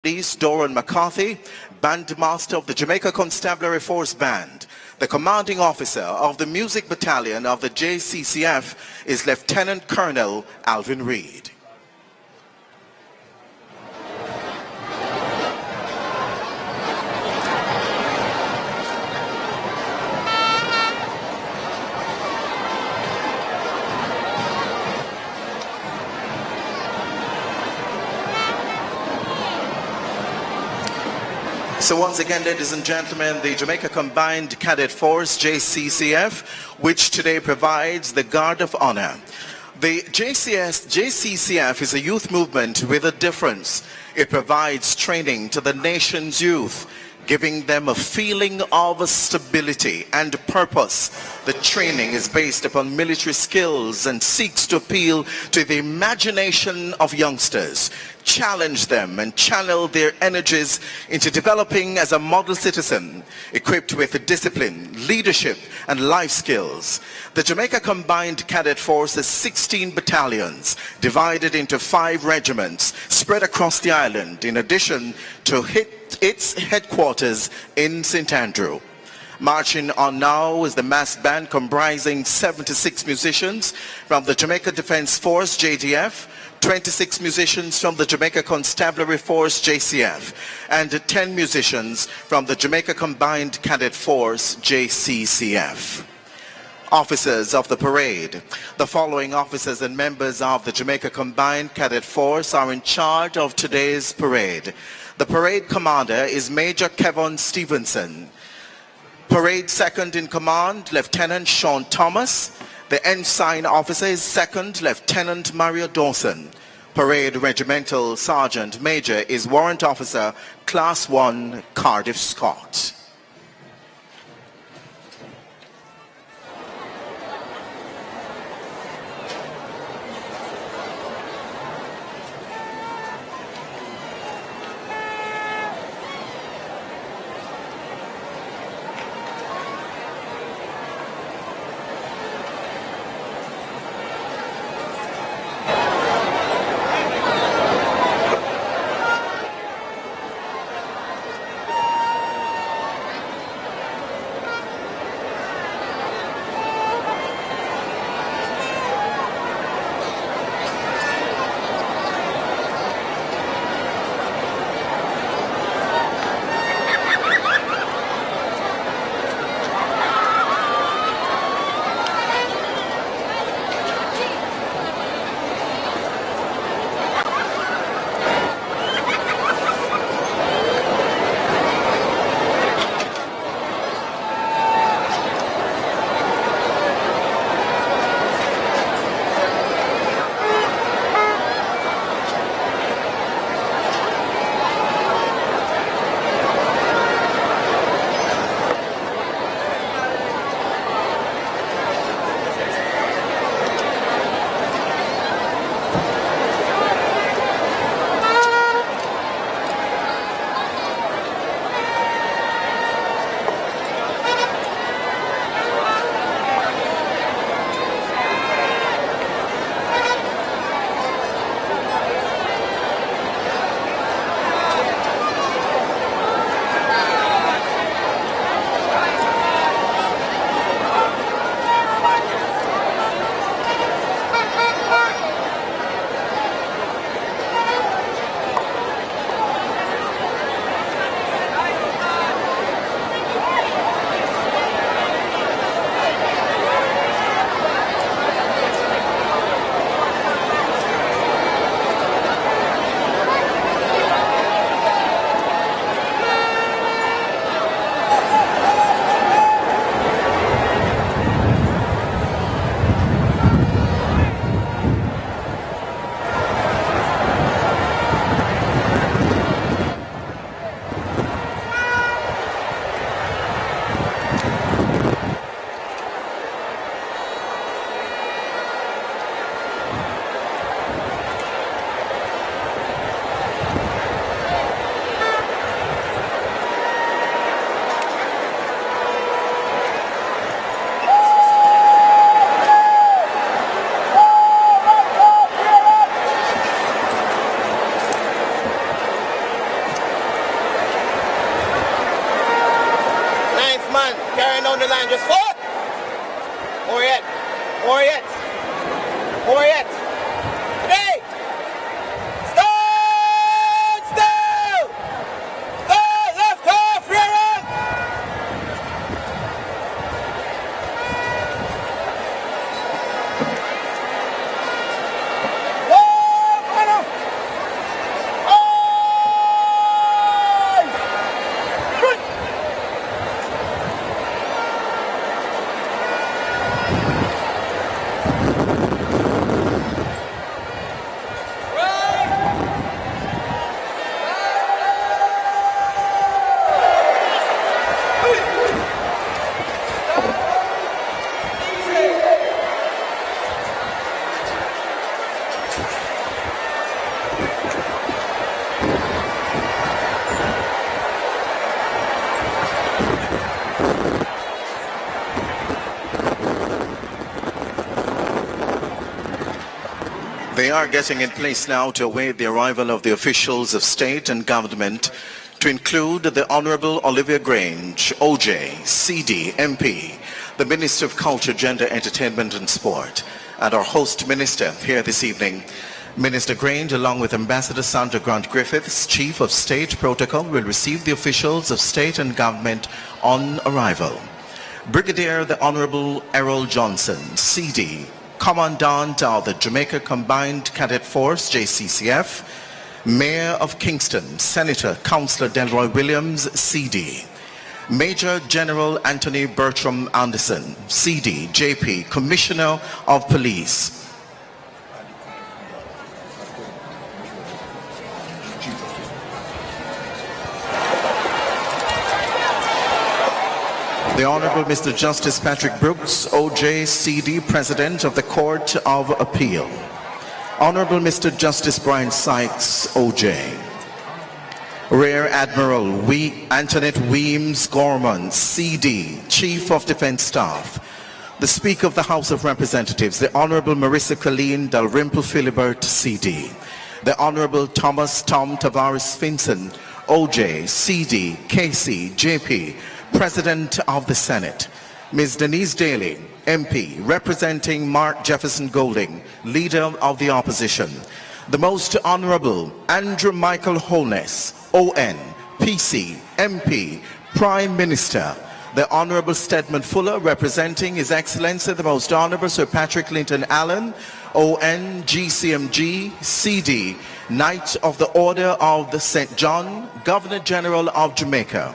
Police Doran McCarthy, Bandmaster of the Jamaica Constabulary Force Band. The commanding officer of the Music Battalion of the JCCF is Lieutenant Colonel Alvin Reed. So once again, ladies and gentlemen, the Jamaica Combined Cadet Force, JCCF, which today provides the Guard of Honor. The JCCF is a youth movement with a difference. It provides training to the nation's youth, giving them a feeling of stability and purpose. The training is based upon military skills and seeks to appeal to the imagination of youngsters, challenge them and channel their energies into developing as a model citizen, equipped with discipline, leadership and life skills. The Jamaica Combined Cadet Force is 16 battalions, divided into 5 regiments, spread across the island, in addition to its headquarters in St. Andrew. Marching on now is the massed band comprising 76 musicians from the Jamaica Defence Force, JDF, 26 musicians from the Jamaica Constabulary Force, JCF, and 10 musicians from the Jamaica Combined Cadet Force, JCCF. Officers of the parade. The following officers and members of the Jamaica Combined Cadet Force are in charge of today's parade. The parade commander is Major Kevin Stevenson. Parade second in command, Lieutenant Sean Thomas. The ensign officer is Second Lieutenant Mario Dawson. Parade Regimental Sergeant Major is Warrant Officer Class 1 Cardiff Scott. down the line. Just 4. More yet. More yet. More yet. 3. Stand still. Go left half, rear end. They are getting in place now to await the arrival of the officials of state and government, to include the Honorable Olivia Grange, OJ, CD, MP, the Minister of Culture, Gender, Entertainment and Sport, and our host minister here this evening. Minister Grange, along with Ambassador Sandra Grant-Griffiths, Chief of State Protocol, will receive the officials of state and government on arrival. Brigadier the Honorable Errol Johnson, CD, Commandant of the Jamaica Combined Cadet Force, JCCF, Mayor of Kingston, Senator Councillor Delroy Williams, CD, Major General Anthony Bertram Anderson, CD, JP, Commissioner of Police, the Honorable Mr. Justice Patrick Brooks, OJ, CD, President of the Court of Appeal. Honorable Mr. Justice Brian Sykes, OJ. Rear Admiral Antoinette Weems Gorman, CD, Chief of Defense Staff. The Speaker of the House of Representatives, the Honorable Marissa Colleen Dalrymple Philibert, CD. The Honorable Thomas Tom Tavares Finson, OJ, CD, KC, JP, President of the Senate. Ms. Denise Daly, MP, representing Mark Jefferson Golding, Leader of the Opposition. The Most Honorable Andrew Michael Holness, ON, PC, MP, Prime Minister. The Honorable Stedman Fuller, representing His Excellency the Most Honorable Sir Patrick Linton Allen, ON, GCMG, CD, Knight of the Order of the St. John, Governor General of Jamaica.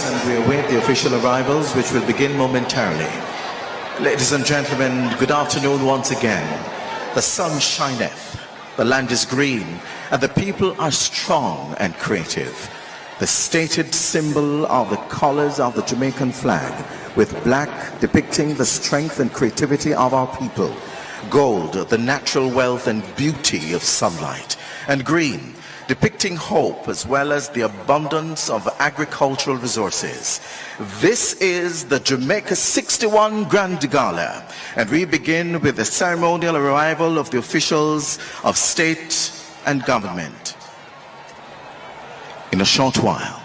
and we await the official arrivals, which will begin momentarily. Ladies and gentlemen, good afternoon once again. The sun shineth, the land is green, and the people are strong and creative. The stated symbol of the colors of the Jamaican flag, with black depicting the strength and creativity of our people, gold the natural wealth and beauty of sunlight, and green depicting hope as well as the abundance of agricultural resources. This is the Jamaica 61 Grand Gala, and we begin with the ceremonial arrival of the officials of state and government in a short while.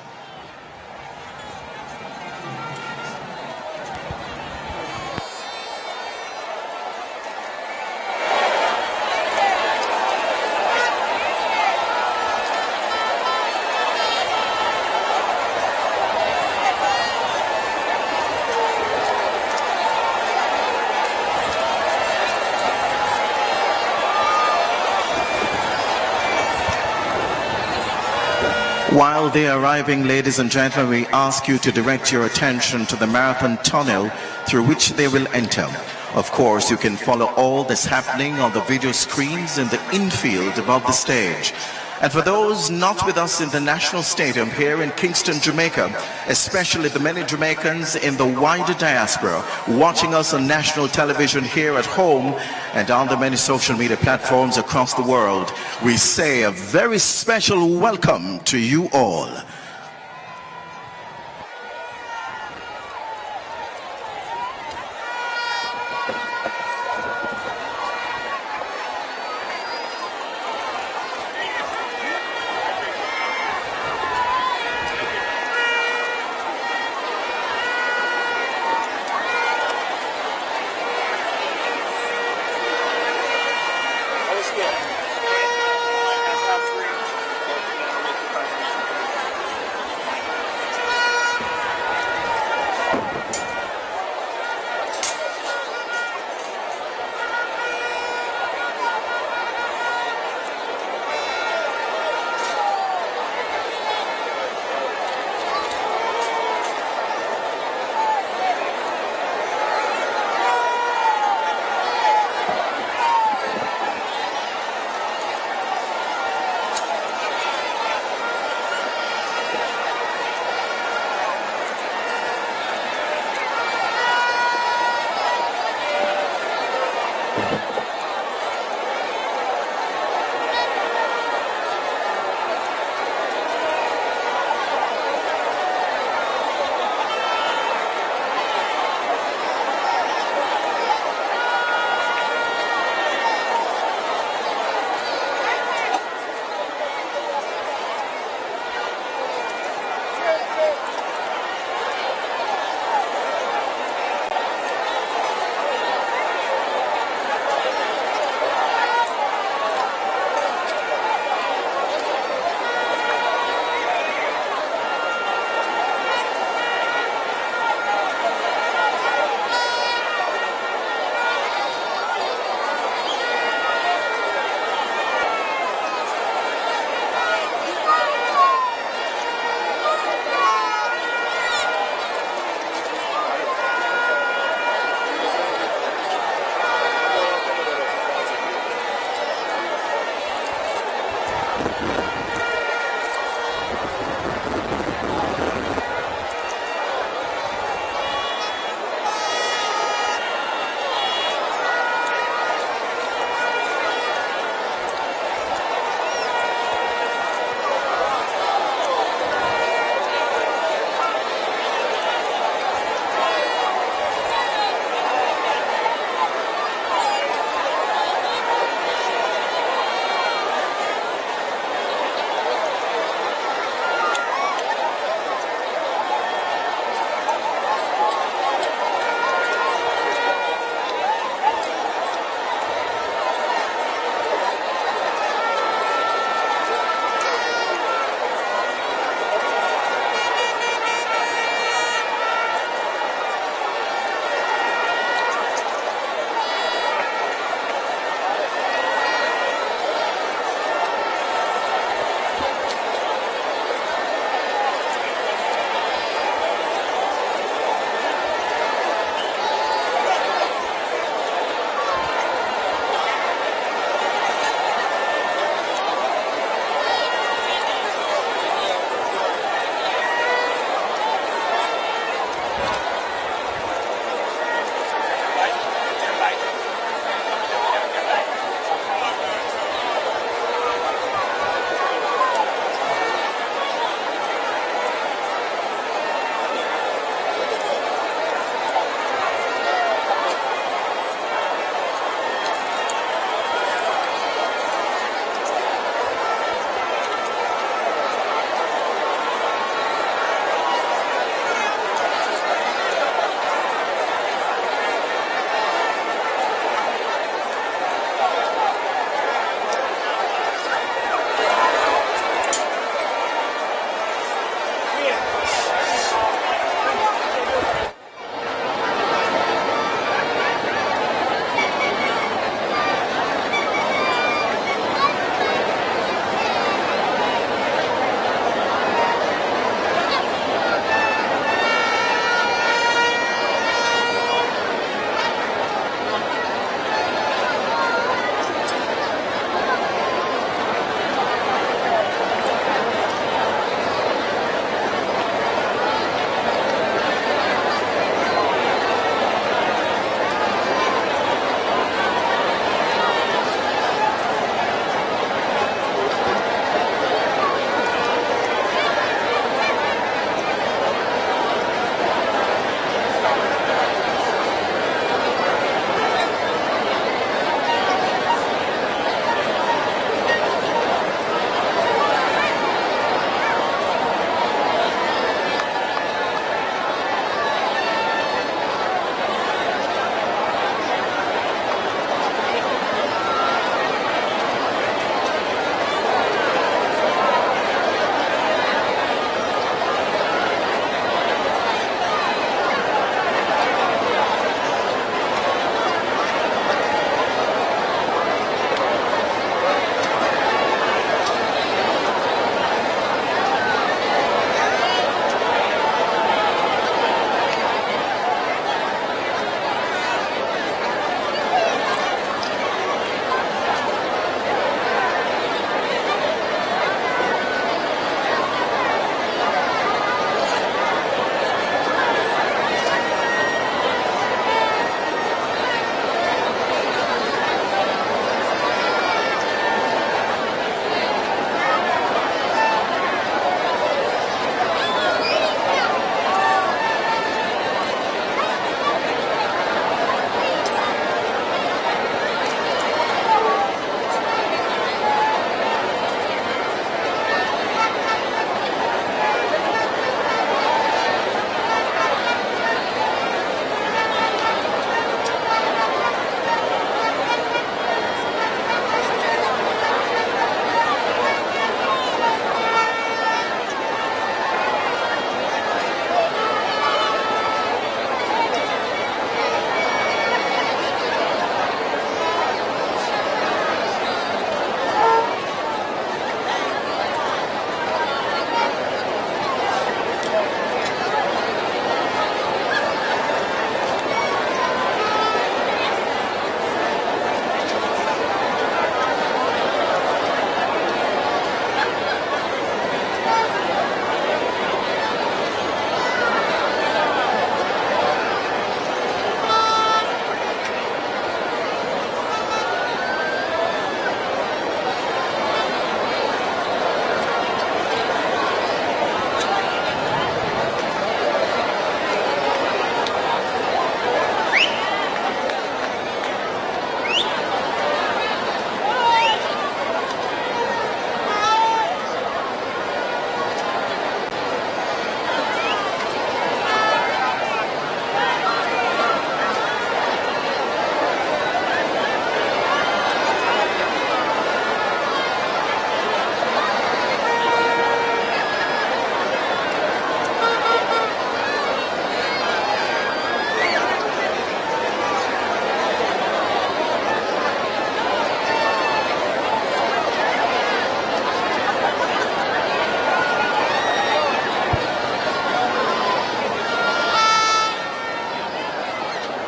While they are arriving, ladies and gentlemen, we ask you to direct your attention to the marathon tunnel through which they will enter. Of course, you can follow all that's happening on the video screens in the infield above the stage. And for those not with us in the National Stadium here in Kingston, Jamaica, especially the many Jamaicans in the wider diaspora watching us on national television here at home and on the many social media platforms across the world, we say a very special welcome to you all.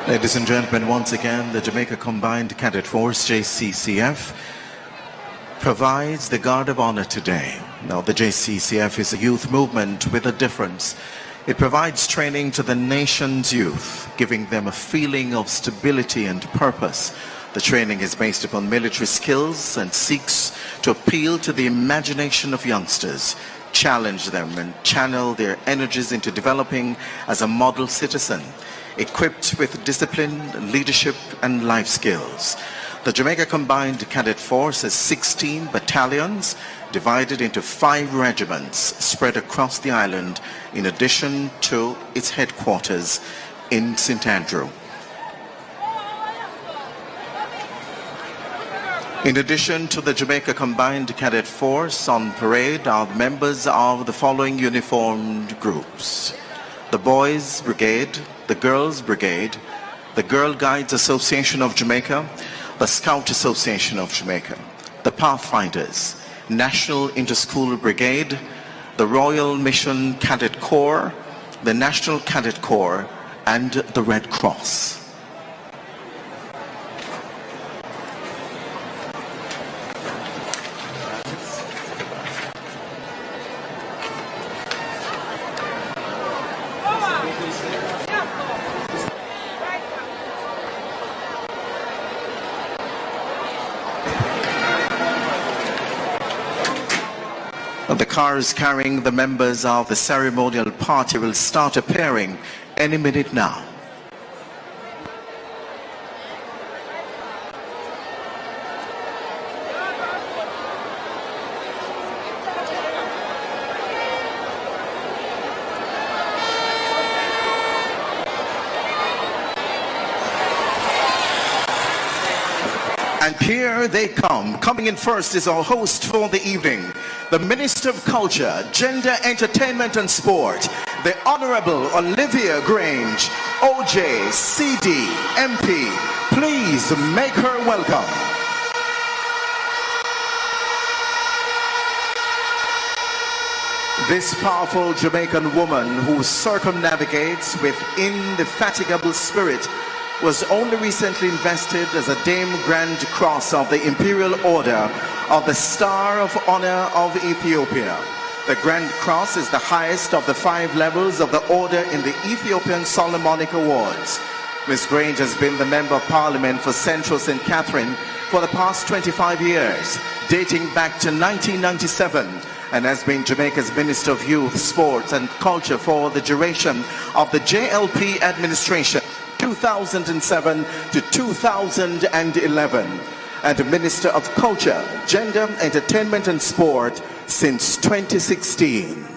Ladies and gentlemen, once again, the Jamaica Combined Cadet Force, JCCF, provides the Guard of Honor today. Now, the JCCF is a youth movement with a difference. It provides training to the nation's youth, giving them a feeling of stability and purpose. The training is based upon military skills and seeks to appeal to the imagination of youngsters, challenge them and channel their energies into developing as a model citizen, equipped with discipline, leadership and life skills. The Jamaica Combined Cadet Force has 16 battalions divided into 5 regiments spread across the island, in addition to its headquarters in St. Andrew. In addition to the Jamaica Combined Cadet Force, on parade are members of the following uniformed groups: the Boys Brigade, the Girls Brigade, the Girl Guides Association of Jamaica, the Scout Association of Jamaica, the Pathfinders, National Interschool Brigade, the Royal Mission Cadet Corps, the National Cadet Corps, and the Red Cross. The cars carrying the members of the ceremonial party will start appearing any minute now. And here they come. Coming in first is our host for the evening, the Minister of Culture, Gender, Entertainment and Sport, the Honorable Olivia Grange, OJ, CD, MP. Please make her welcome. This powerful Jamaican woman who circumnavigates with indefatigable spirit was only recently invested as a Dame Grand Cross of the Imperial Order of the Star of Honor of Ethiopia. The Grand Cross is the highest of the 5 levels of the order in the Ethiopian Solomonic Awards. Ms. Grange has been the Member of Parliament for Central St. Catherine for the past 25 years, dating back to 1997, and has been Jamaica's Minister of Youth, Sports and Culture for the duration of the JLP administration, 2007 to 2011, and Minister of Culture, Gender, Entertainment and Sport since 2016.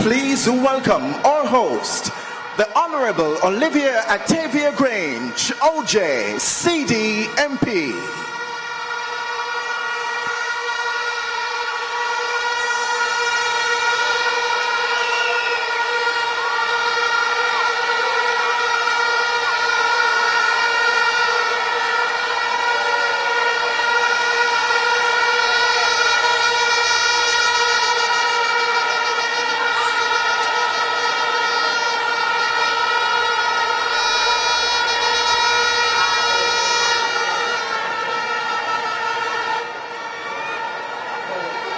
Please welcome our host, the Honorable Olivia Grange, OJ, CD, MP.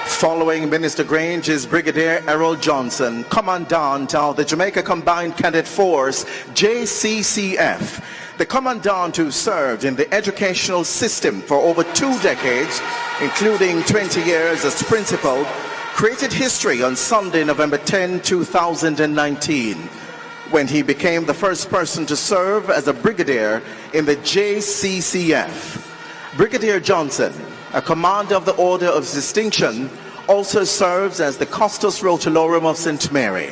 Following Minister Grange is Brigadier Errol Johnson, Commandant of the Jamaica Combined Cadet Force, JCCF. The Commandant, who served in the educational system for over 2 decades, including 20 years as principal, created history on Sunday, November 10, 2019, when he became the first person to serve as a brigadier in the JCCF. Brigadier Johnson, a Commander of the Order of Distinction, also serves as the Custos Rotalorum of St. Mary.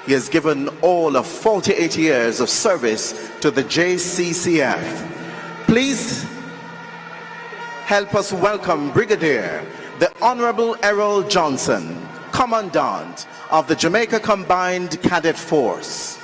He has given all of 48 years of service to the JCCF. Please help us welcome Brigadier, the Honorable Errol Johnson, Commandant of the Jamaica Combined Cadet Force.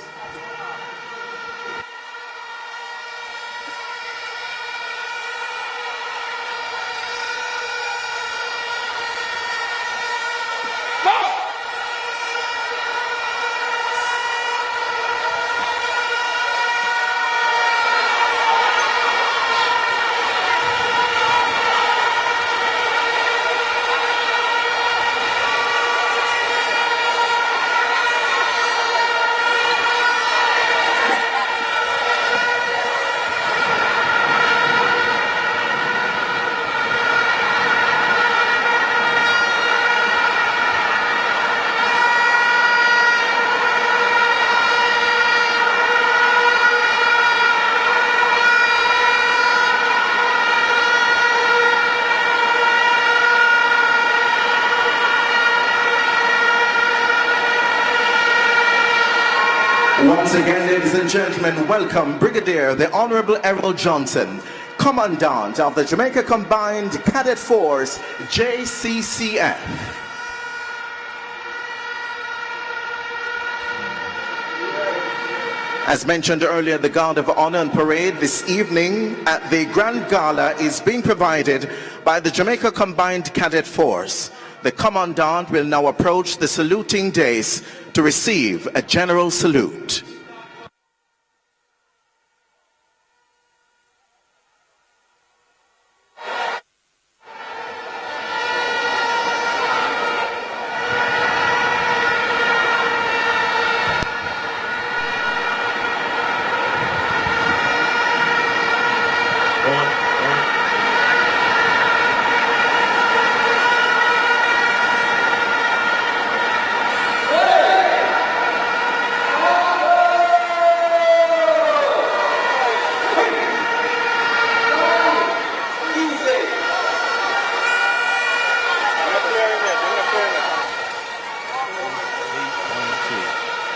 Once again, ladies and gentlemen, welcome Brigadier, the Honorable Errol Johnson, Commandant of the Jamaica Combined Cadet Force, JCCF. As mentioned earlier, the Guard of Honor and Parade this evening at the Grand Gala is being provided by the Jamaica Combined Cadet Force. The Commandant will now approach the saluting dais to receive a general salute.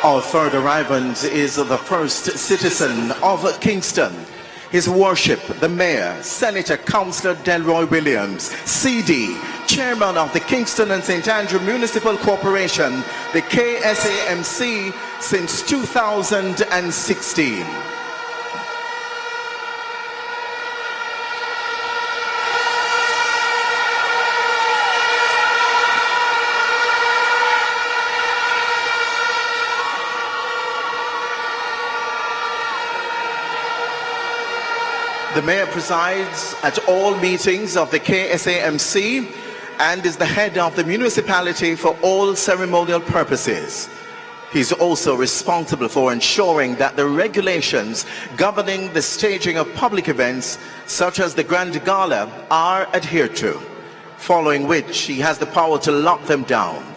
Our third arrivant is the first citizen of Kingston. His Worship, the Mayor, Senator Councillor Delroy Williams, CD, Chairman of the Kingston and St. Andrew Municipal Corporation, the KSAMC, since 2016. The Mayor presides at all meetings of the KSAMC and is the head of the municipality for all ceremonial purposes. He's also responsible for ensuring that the regulations governing the staging of public events, such as the Grand Gala, are adhered to, following which he has the power to lock them down.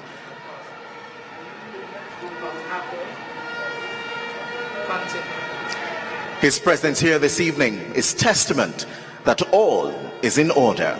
His presence here this evening is testament that all is in order.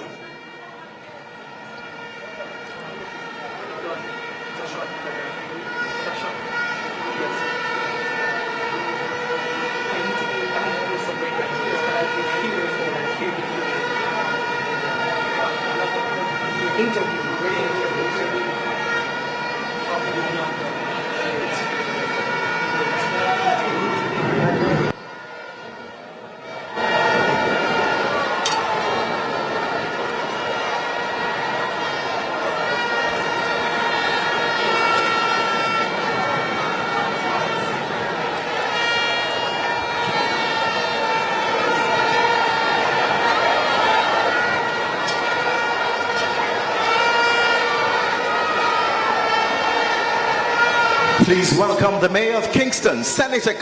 Please welcome the Mayor of Kingston, Senator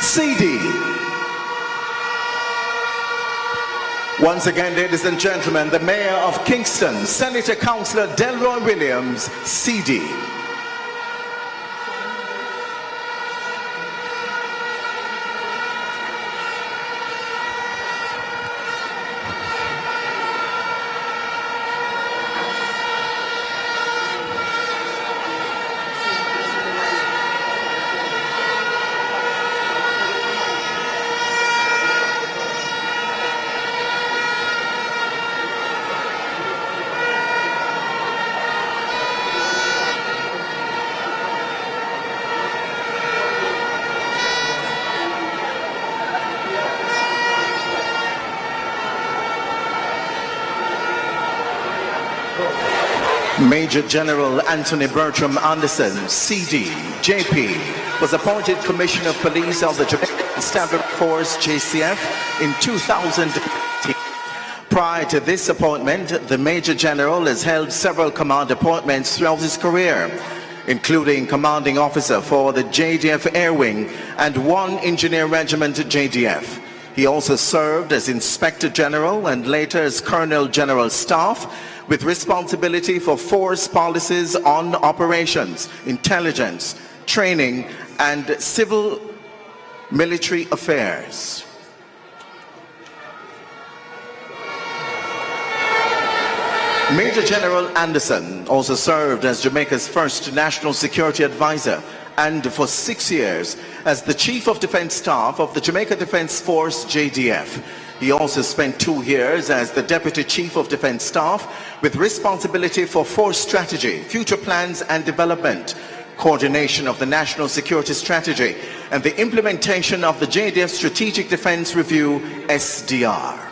CD. Once again, ladies and gentlemen, the Mayor of Kingston, Senator Councillor Delroy Williams, CD. Major General Anthony Bertram Anderson, CD, JP, was appointed Commissioner of Police of the Jamaica Constabulary Force, JCF, in 2018. Prior to this appointment, the Major General has held several command appointments throughout his career, including Commanding Officer for the JDF Air Wing and 1 Engineer Regiment JDF. He also served as Inspector General and later as Colonel General Staff, with responsibility for force policies on operations, intelligence, training, and civil military affairs. Major General Anderson also served as Jamaica's first National Security Advisor and for 6 years as the Chief of Defense Staff of the Jamaica Defense Force, JDF. He also spent 2 years as the Deputy Chief of Defense Staff with responsibility for force strategy, future plans and development, coordination of the National Security Strategy, and the implementation of the JDF Strategic Defense Review, SDR.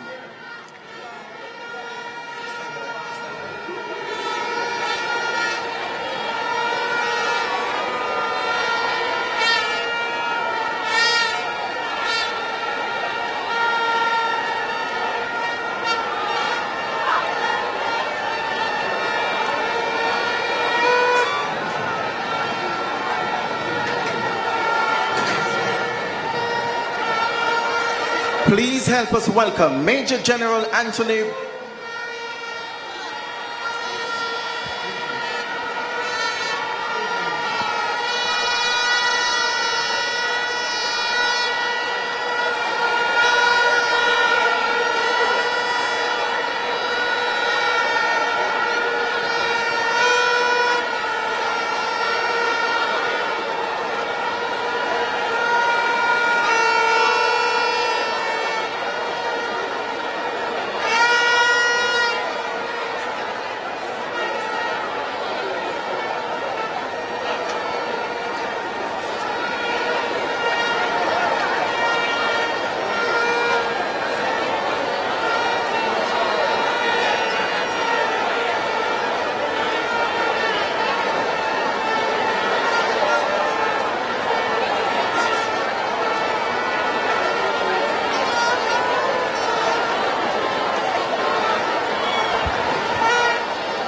Please help us welcome Major General Anthony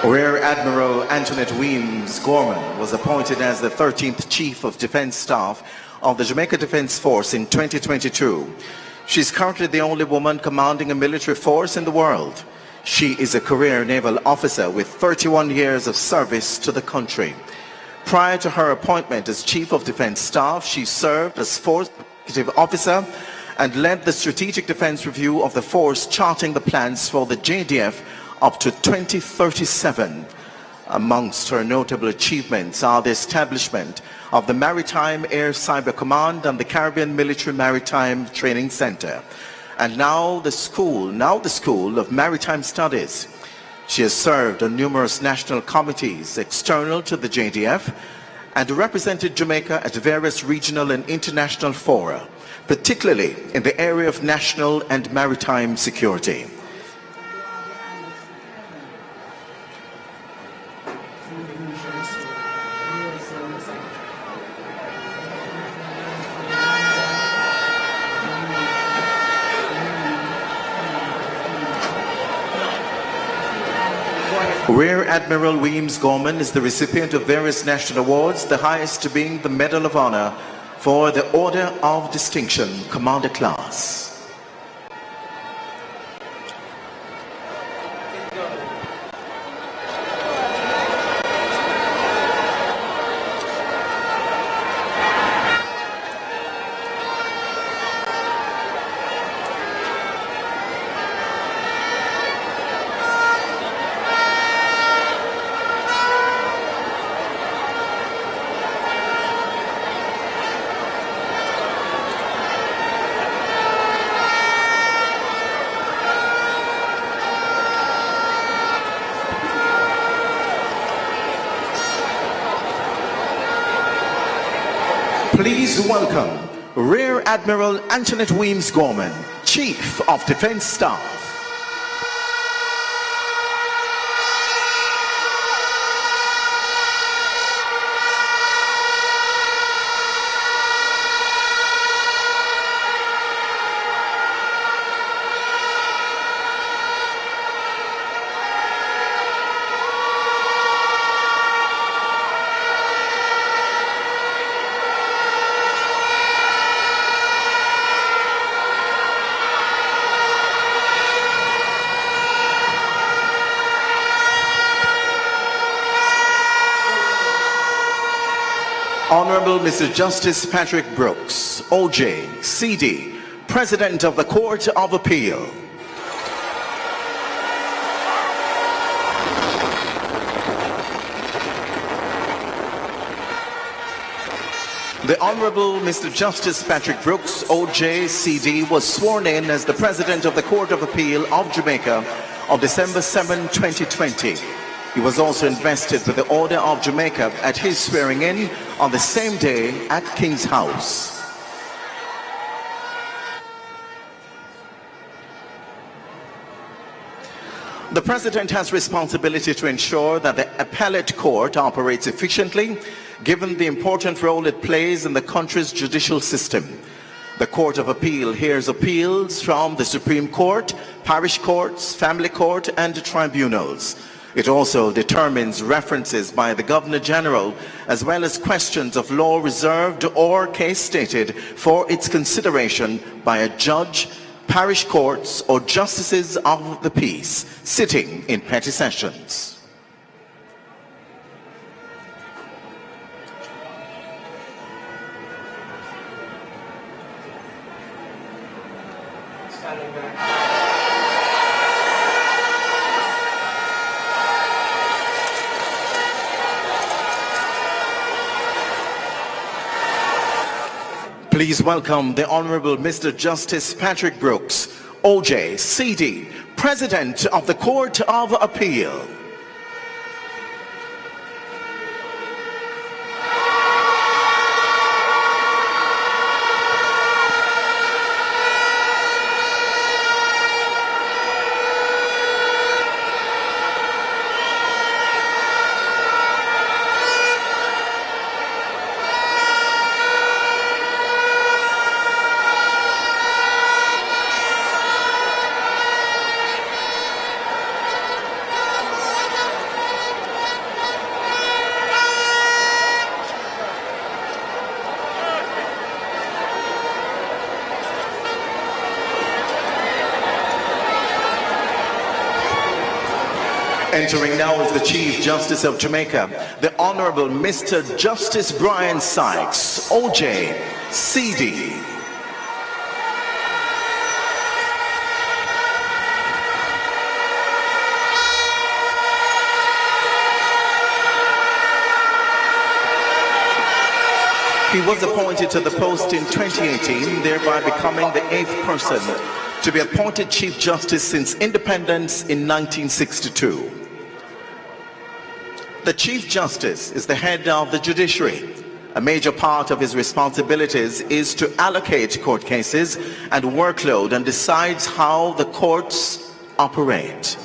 Rear Admiral Antoinette Weems Gorman was appointed as the 13th Chief of Defense Staff of the Jamaica Defense Force in 2022. She's currently the only woman commanding a military force in the world. She is a career naval officer with 31 years of service to the country. Prior to her appointment as Chief of Defense Staff, she served as Force Executive Officer and led the Strategic Defense Review of the force, charting the plans for the JDF up to 2037. Amongst her notable achievements are the establishment of the Maritime Air Cyber Command and the Caribbean Military Maritime Training Center, and now the School of Maritime Studies. She has served on numerous national committees external to the JDF and represented Jamaica at various regional and international fora, particularly in the area of national and maritime security. Rear Admiral Weems Gorman is the recipient of various national awards, the highest being the Medal of Honor for the Order of Distinction, Commander Class. Please welcome Rear Admiral Antoinette Weems Gorman, Chief of Defense Staff. Honorable Mr. Justice Patrick Brooks, OJ, CD, President of the Court of Appeal. The Honorable Mr. Justice Patrick Brooks, OJ, CD, was sworn in as the President of the Court of Appeal of Jamaica on December 7, 2020. He was also invested with the Order of Jamaica at his swearing in on the same day at King's House. The President has responsibility to ensure that the appellate court operates efficiently, given the important role it plays in the country's judicial system. The Court of Appeal hears appeals from the Supreme Court, parish courts, family court, and tribunals. It also determines references by the Governor-General, as well as questions of law reserved or case stated for its consideration by a judge, parish courts, or justices of the peace sitting in petty sessions. Please welcome the Honorable Mr. Justice Patrick Brooks, OJ, CD, President of the Court of Appeal. Entering now is the Chief Justice of Jamaica, the Honorable Mr. Justice Brian Sykes, OJ, CD. He was appointed to the post in 2018, thereby becoming the 8th person to be appointed Chief Justice since independence in 1962. The Chief Justice is the head of the judiciary. A major part of his responsibilities is to allocate court cases and workload and decides how the courts operate.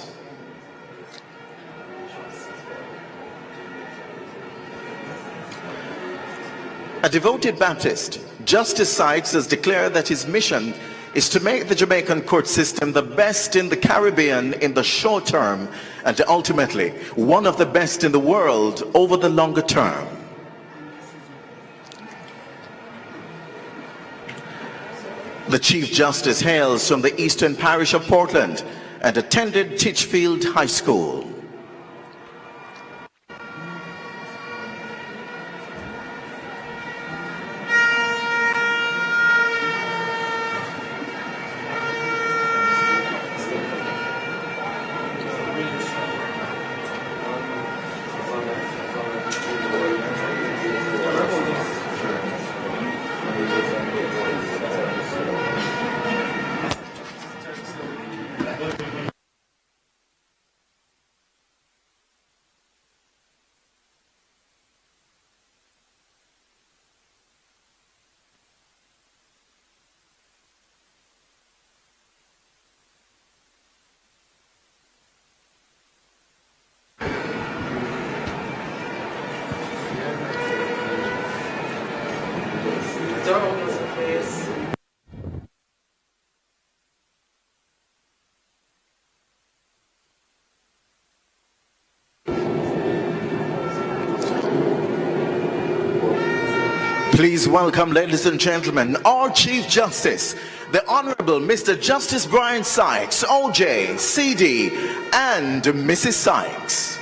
A devoted Baptist, Justice Sykes has declared that his mission is to make the Jamaican court system the best in the Caribbean in the short term and ultimately one of the best in the world over the longer term. The Chief Justice hails from the Eastern Parish of Portland and attended Titchfield High School. Please welcome, ladies and gentlemen, our Chief Justice, the Honorable Mr. Justice Brian Sykes, OJ, CD, and Mrs. Sykes.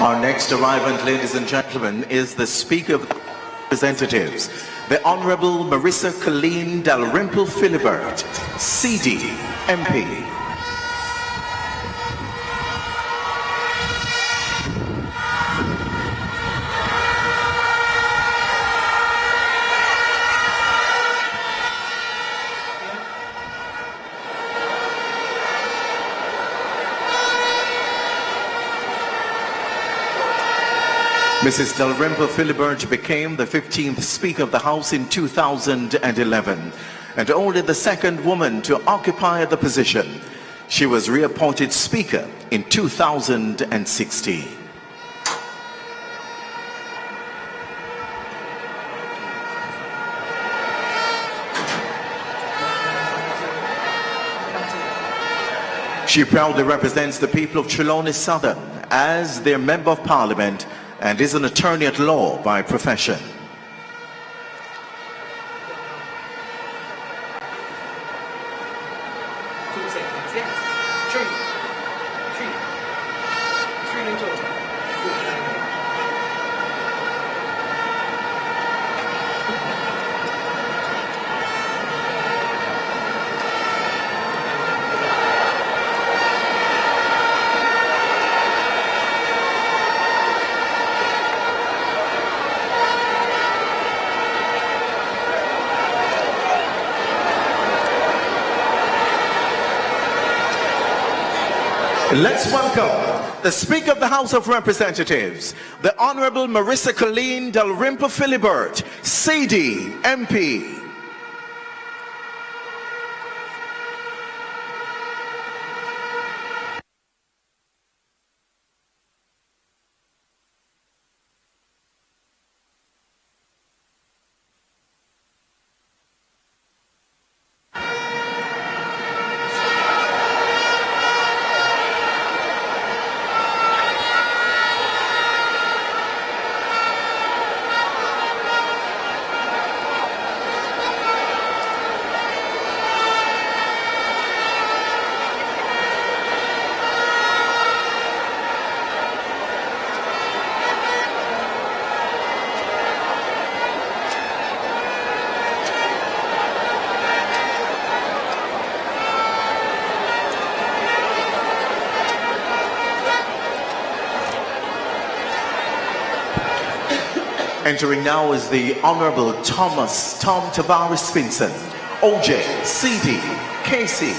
Our next arrivant, ladies and gentlemen, is the Speaker of the Representatives, the Honorable Marissa Colleen Dalrymple Philibert, CD, MP. Mrs. Dalrymple Philibert became the 15th Speaker of the House in 2011 and only the second woman to occupy the position. She was reappointed Speaker in 2016. She proudly represents the people of Trelawney Southern as their Member of Parliament and is an attorney at law by profession. Let's welcome the Speaker of the House of Representatives, the Honorable Marissa Colleen Dalrymple Philibert, CD, MP. Entering now is the Honorable Tom Tavares Finson, OJ, CD, KC,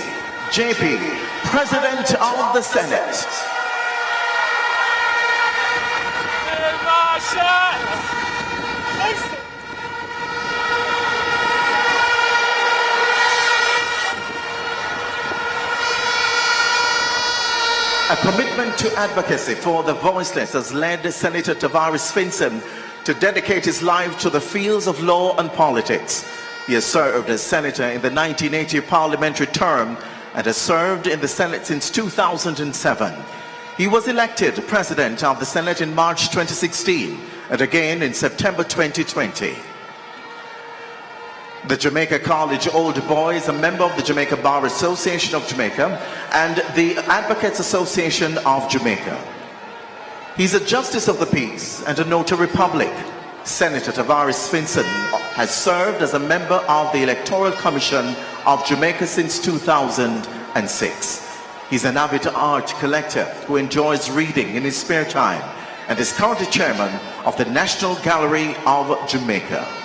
JP, President of the Senate. A commitment to advocacy for the voiceless has led Senator Tavares Finson to dedicate his life to the fields of law and politics. He has served as senator in the 1980 parliamentary term and has served in the Senate since 2007. He was elected President of the Senate in March 2016 and again in September 2020. The Jamaica College Old Boy is a member of the Jamaica Bar Association of Jamaica and the Advocates Association of Jamaica. He's a Justice of the Peace and a Notary Public. Senator Tavares Finson has served as a member of the Electoral Commission of Jamaica since 2006. He's an avid art collector who enjoys reading in his spare time and is currently chairman of the National Gallery of Jamaica.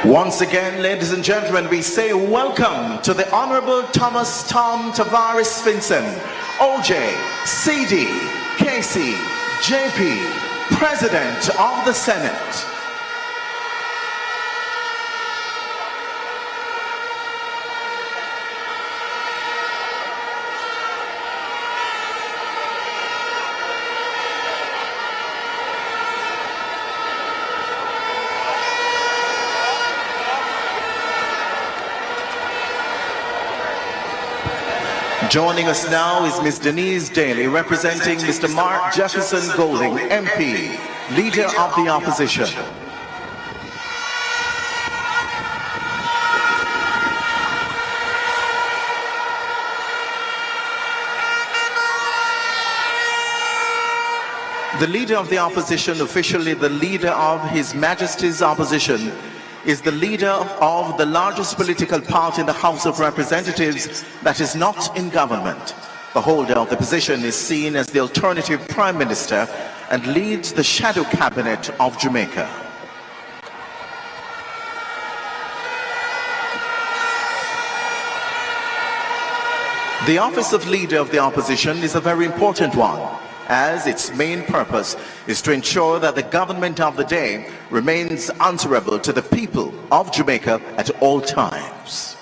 Once again, ladies and gentlemen, we say welcome to the Honorable Tom Tavares Finson, OJ, CD, KC, JP, President of the Senate. Joining us now is Ms. Denise Daly, representing Mr. Mark Jefferson Golding, MP, Leader of the Opposition. The Leader of the Opposition, officially the Leader of His Majesty's Opposition, is the leader of the largest political party in the House of Representatives that is not in government. The holder of the position is seen as the alternative Prime Minister and leads the shadow cabinet of Jamaica. The office of Leader of the Opposition is a very important one, as its main purpose is to ensure that the government of the day remains answerable to the people of Jamaica at all times.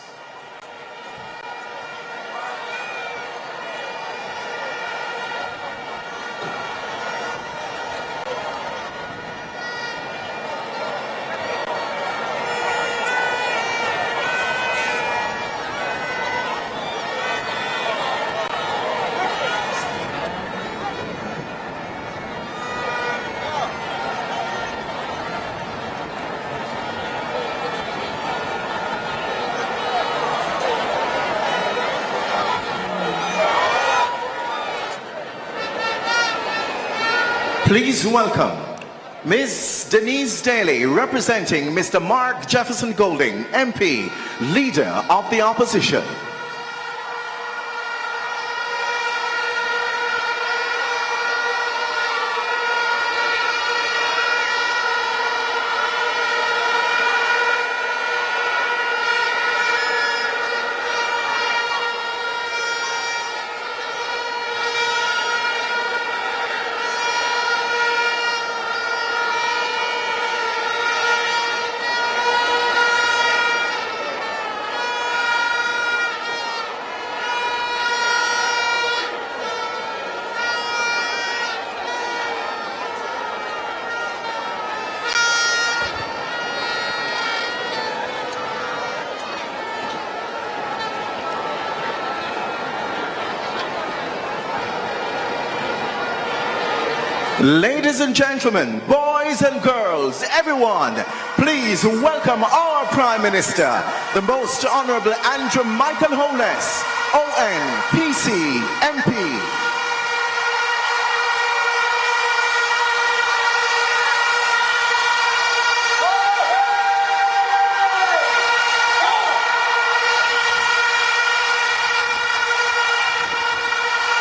Please welcome Ms. Denise Daly, representing Mr. Mark Jefferson Golding, MP, Leader of the Opposition. Ladies and gentlemen, boys and girls, everyone, please welcome our Prime Minister, the Most Honorable Andrew Michael Holness, ON, PC, MP.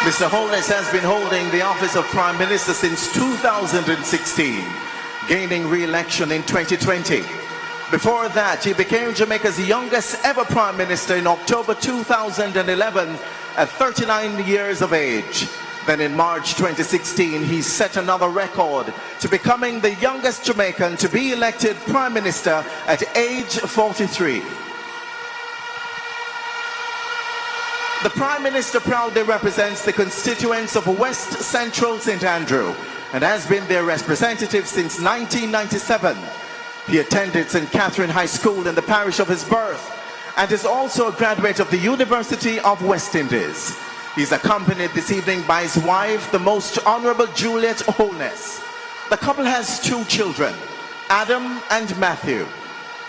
Mr. Holness has been holding the office of Prime Minister since 2016, gaining re-election in 2020. Before that, he became Jamaica's youngest ever Prime Minister in October 2011 at 39 years of age. Then in March 2016, he set another record to becoming the youngest Jamaican to be elected Prime Minister at age 43. The Prime Minister proudly represents the constituents of West Central St. Andrew and has been their representative since 1997. He attended St. Catherine High School in the parish of his birth and is also a graduate of the University of West Indies. He's accompanied this evening by his wife, the Most Honorable Juliet Holness. The couple has 2 children, Adam and Matthew.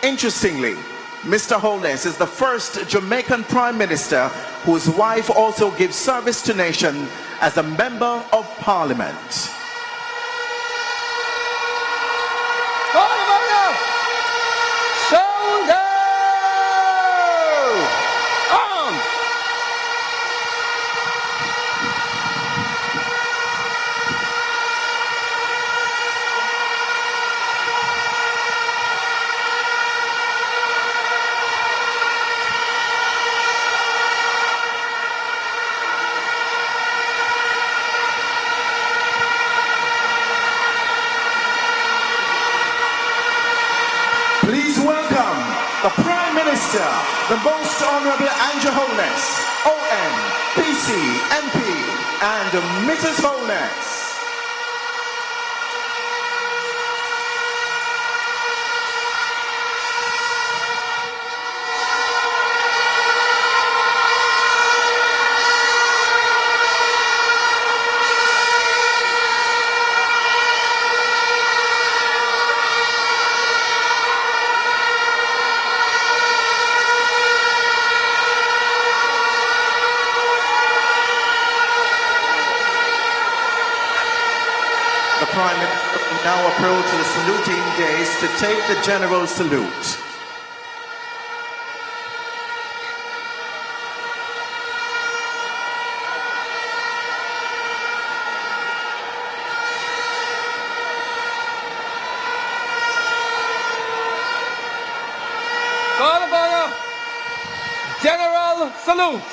Interestingly, Mr. Holness is the first Jamaican Prime Minister whose wife also gives service to nation as a Member of Parliament. Please welcome the Prime Minister, the Most Honorable Andrew Holness, ON, PC, MP, and Mrs. Holness. Prime Minister will now approach the saluting dais to take the general salute. Call of Honor, General Salute.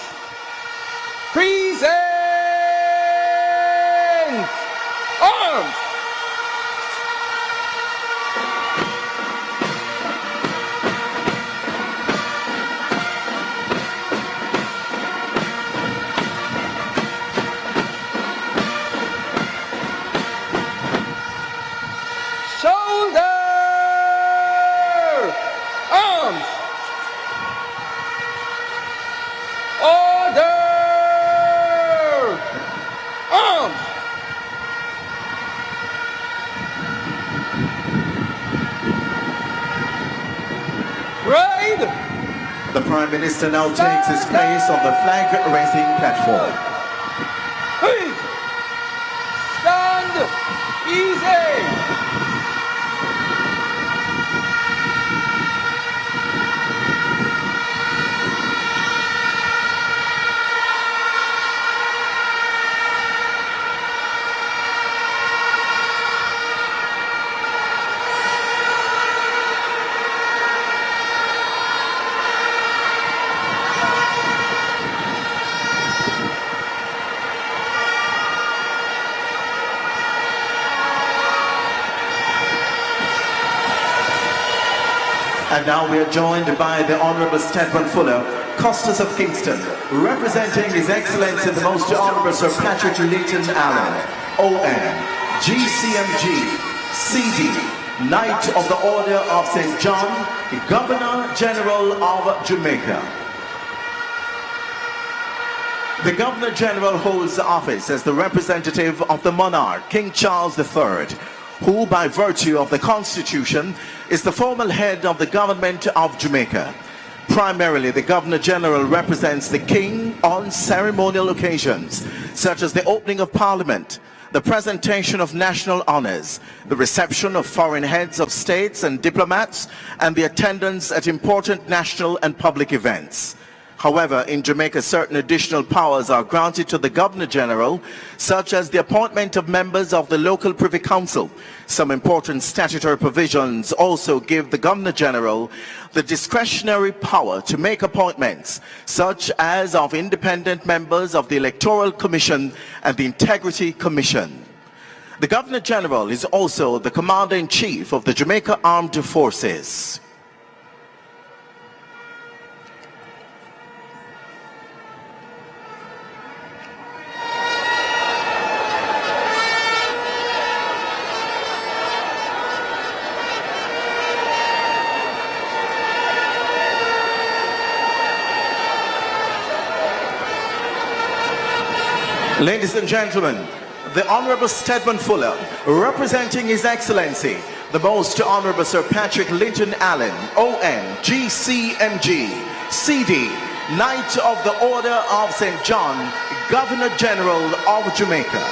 Present arms. Shoulder arms. Order arms. Right. The Prime Minister now takes his place on the flag-raising platform. Please stand easy. And now we are joined by the Honourable Stedman Fuller, Costas of Kingston, representing His Excellency the Most Honourable Sir Patrick Leighton Allen, ON, GCMG, CD, Knight of the Order of St. John, Governor General of Jamaica. The Governor General holds the office as the representative of the monarch, King Charles III, who by virtue of the Constitution is the formal head of the government of Jamaica. Primarily, the Governor General represents the King on ceremonial occasions, such as the opening of Parliament, the presentation of national honors, the reception of foreign heads of states and diplomats, and the attendance at important national and public events. However, in Jamaica, certain additional powers are granted to the Governor General, such as the appointment of members of the local Privy Council. Some important statutory provisions also give the Governor General the discretionary power to make appointments, such as of independent members of the Electoral Commission and the Integrity Commission. The Governor General is also the Commander-in-Chief of the Jamaica Armed Forces. Ladies and gentlemen, the Honourable Stedman Fuller, representing His Excellency, the Most Honourable Sir Patrick Leighton Allen, ON, GCMG, CD, Knight of the Order of St. John, Governor General of Jamaica.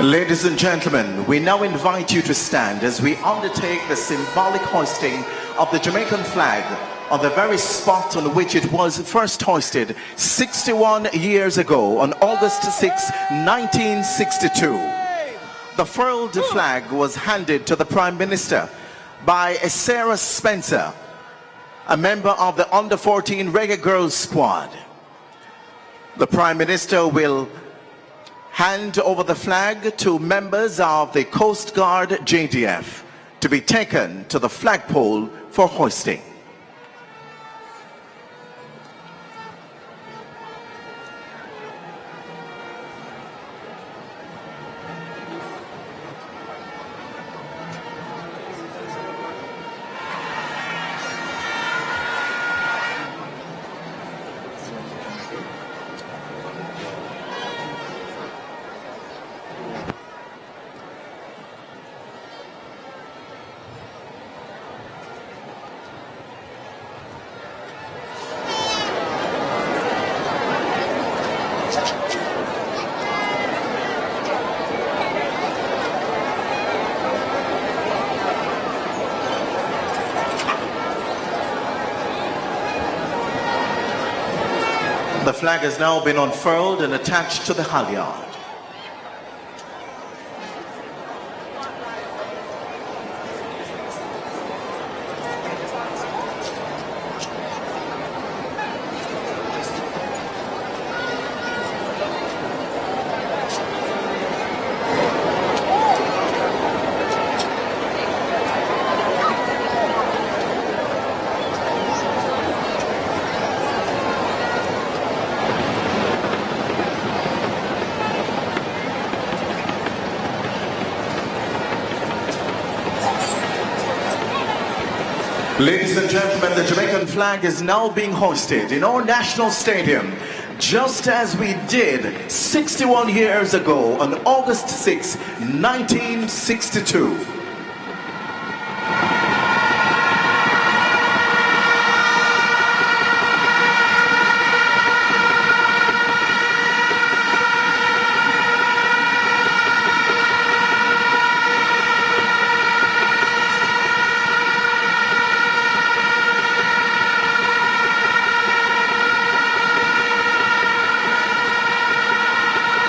Ladies and gentlemen, we now invite you to stand as we undertake the symbolic hoisting of the Jamaican flag on the very spot on which it was first hoisted 61 years ago on August 6, 1962. The furled flag was handed to the Prime Minister by Sarah Spencer, a member of the Under-14 Reggae Girls squad. The Prime Minister will hand over the flag to members of the Coast Guard JDF to be taken to the flagpole for hoisting. The flag has now been unfurled and attached to the halyard. Ladies and gentlemen, the Jamaican flag is now being hoisted in our national stadium, just as we did 61 years ago on August 6, 1962.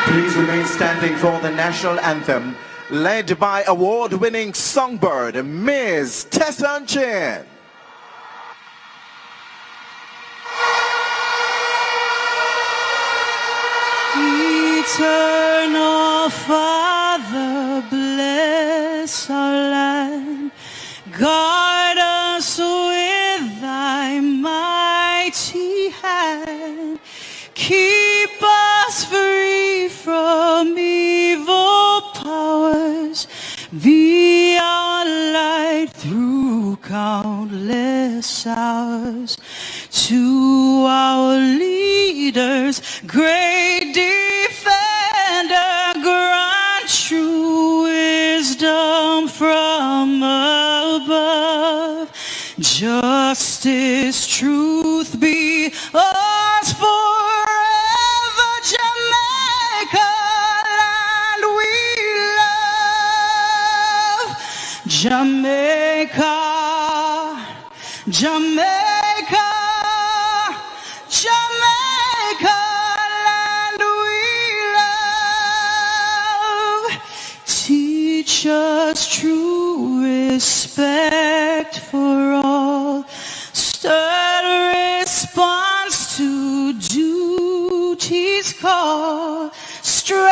Please remain standing for the national anthem, led by award-winning songbird, Ms. Tessan Chin. Eternal Father, bless our land. Guard us with thy mighty hand. Keep us free from evil powers. Be our light through countless hours. To our leaders, great defender, grant true wisdom from above. Justice, truth be ours forever. Jamaica, land we love. Jamaica, Jamaica, Jamaica, land we love. Teach us true respect for all. Stir response to duty's call. Strengthen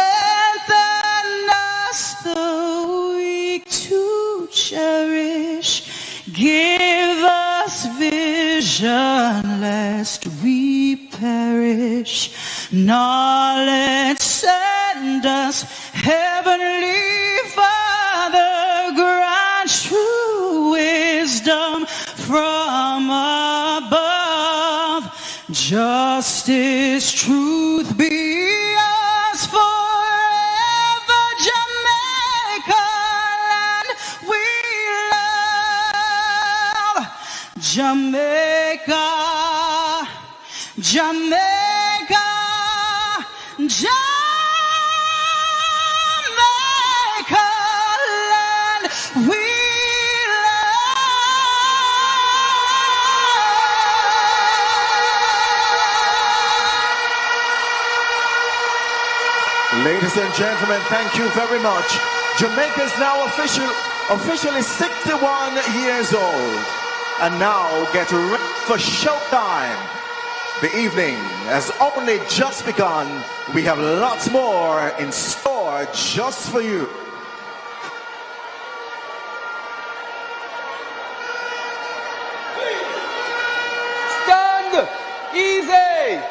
us the weak to cherish. Give us vision lest we perish. Knowledge send us, Heavenly Father, grant true wisdom from above. Justice, truth be ours forever. Jamaica, land we love. Jamaica, Jamaica, Jamaica, land we Ladies and gentlemen, thank you very much. Jamaica is now officially 61 years old. And now get ready for showtime. The evening has only just begun. We have lots more in store just for you. Stand easy.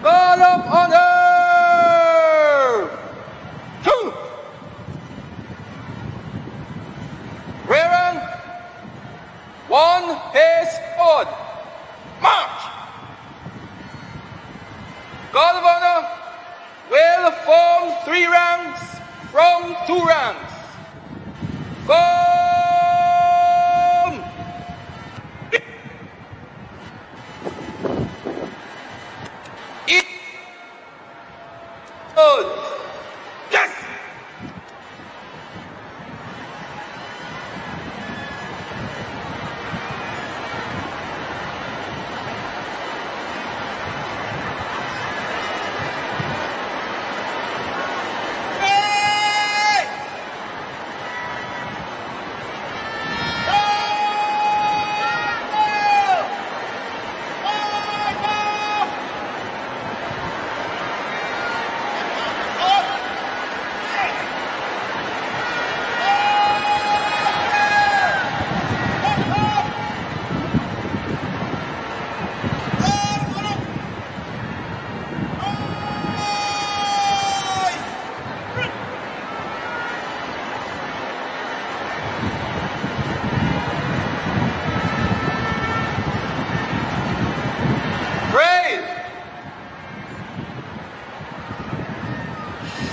God of honor! Rearrange. One pace forward. March! God of honor will form 3 ranks from 2 ranks. Form! Yes!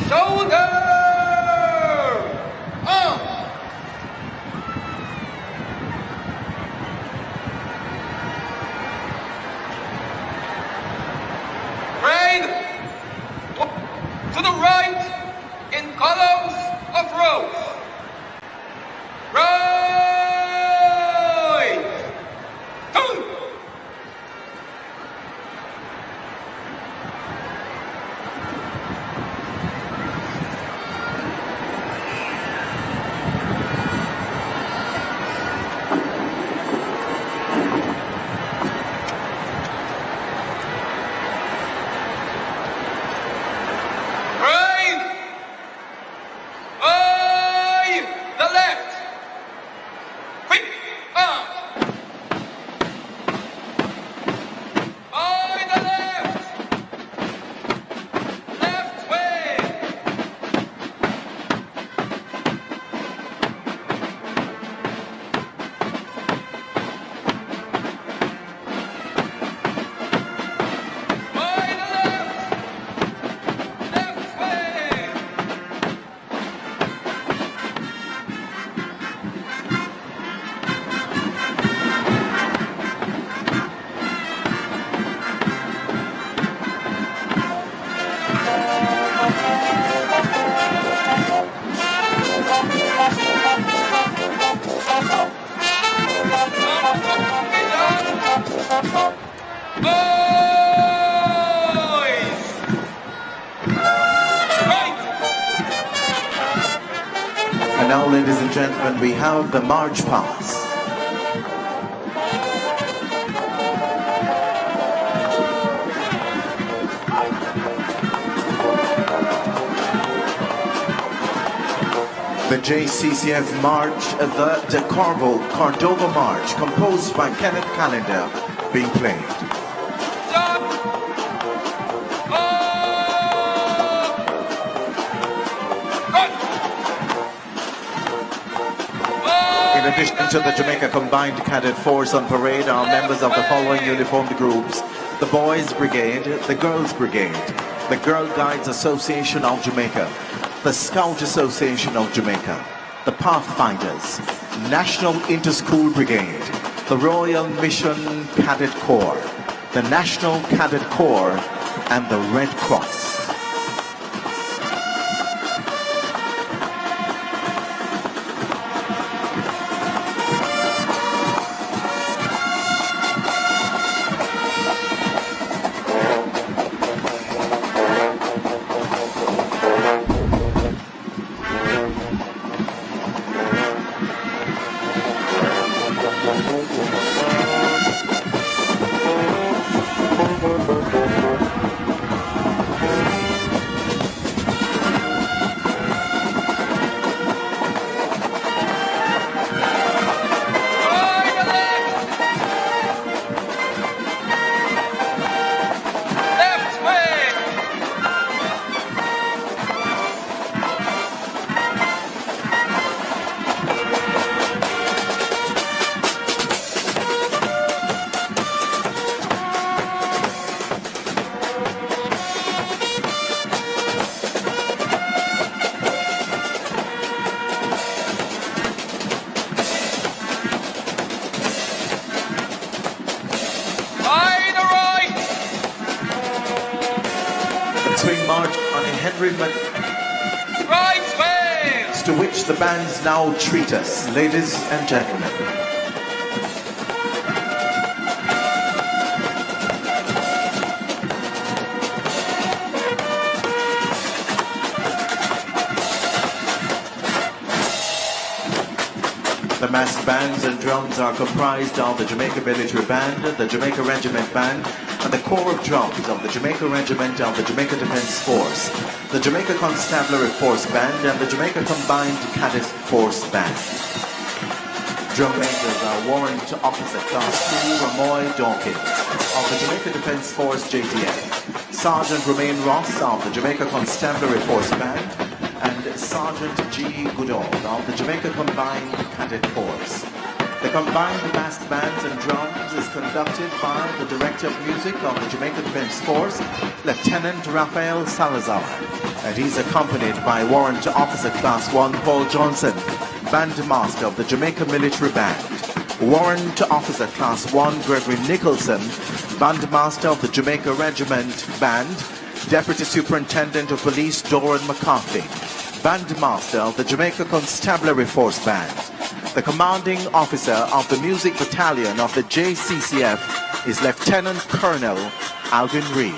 Shoulder! Arm! Brain to the right in columns of rows. Right! Two! Boys! Right! And now, ladies and gentlemen, we have the march past. The JCCF March, the Cordova March, composed by Kenneth Callender, being played. Stop! In addition to the Jamaica Combined Cadet Force on parade are members of the following uniformed groups: the Boys Brigade, the Girls Brigade, the Girl Guides Association of Jamaica, the Scout Association of Jamaica, the Pathfinders, National Interschool Brigade, the Royal Mission Cadet Corps, the National Cadet Corps, and the Red Cross. To which the bands now treat us, ladies and gentlemen. The massed bands and drums are comprised of the Jamaica Military Band, the Jamaica Regiment Band, and the Corps of Drums of the Jamaica Regiment of the Jamaica Defence Force, the Jamaica Constabulary Force Band, and the Jamaica Combined Cadet Force Band. Drum majors are Warrant Officer Class 2 Ramoy Dawkins of the Jamaica Defence Force JTF, Sergeant Romain Ross of the Jamaica Constabulary Force Band, and Sergeant G. Goodall of the Jamaica Combined Cadet Force. The combined massed bands and drums is conducted by the Director of Music of the Jamaica Defence Force, Lieutenant Raphael Salazar, and he's accompanied by Warrant Officer Class 1 Paul Johnson, Bandmaster of the Jamaica Military Band, Warrant Officer Class 1 Gregory Nicholson, Bandmaster of the Jamaica Regiment Band, Deputy Superintendent of Police Doran McCarthy, Bandmaster of the Jamaica Constabulary Force Band. The commanding officer of the Music Battalion of the JCCF is Lieutenant Colonel Alvin Reed.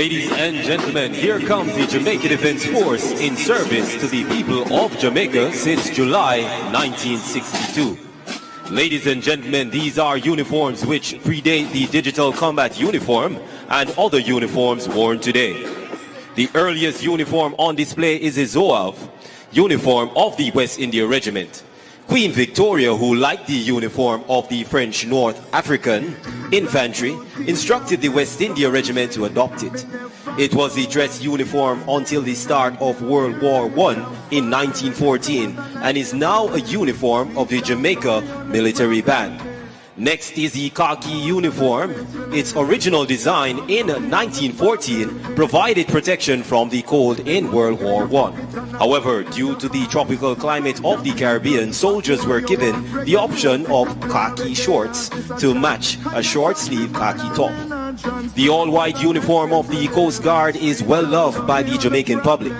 Ladies and gentlemen, here comes the Jamaica Defence Force in service to the people of Jamaica since July 1962. Ladies and gentlemen, these are uniforms which predate the digital combat uniform and other uniforms worn today. The earliest uniform on display is a Zouave uniform of the West India Regiment. Queen Victoria, who liked the uniform of the French North African Infantry, instructed the West India Regiment to adopt it. It was the dress uniform until the start of World War I in 1914 and is now a uniform of the Jamaica Military Band. Next is the khaki uniform. Its original design in 1914 provided protection from the cold in World War I. However, due to the tropical climate of the Caribbean, soldiers were given the option of khaki shorts to match a short-sleeve khaki top. The all-white uniform of the Coast Guard is well loved by the Jamaican public.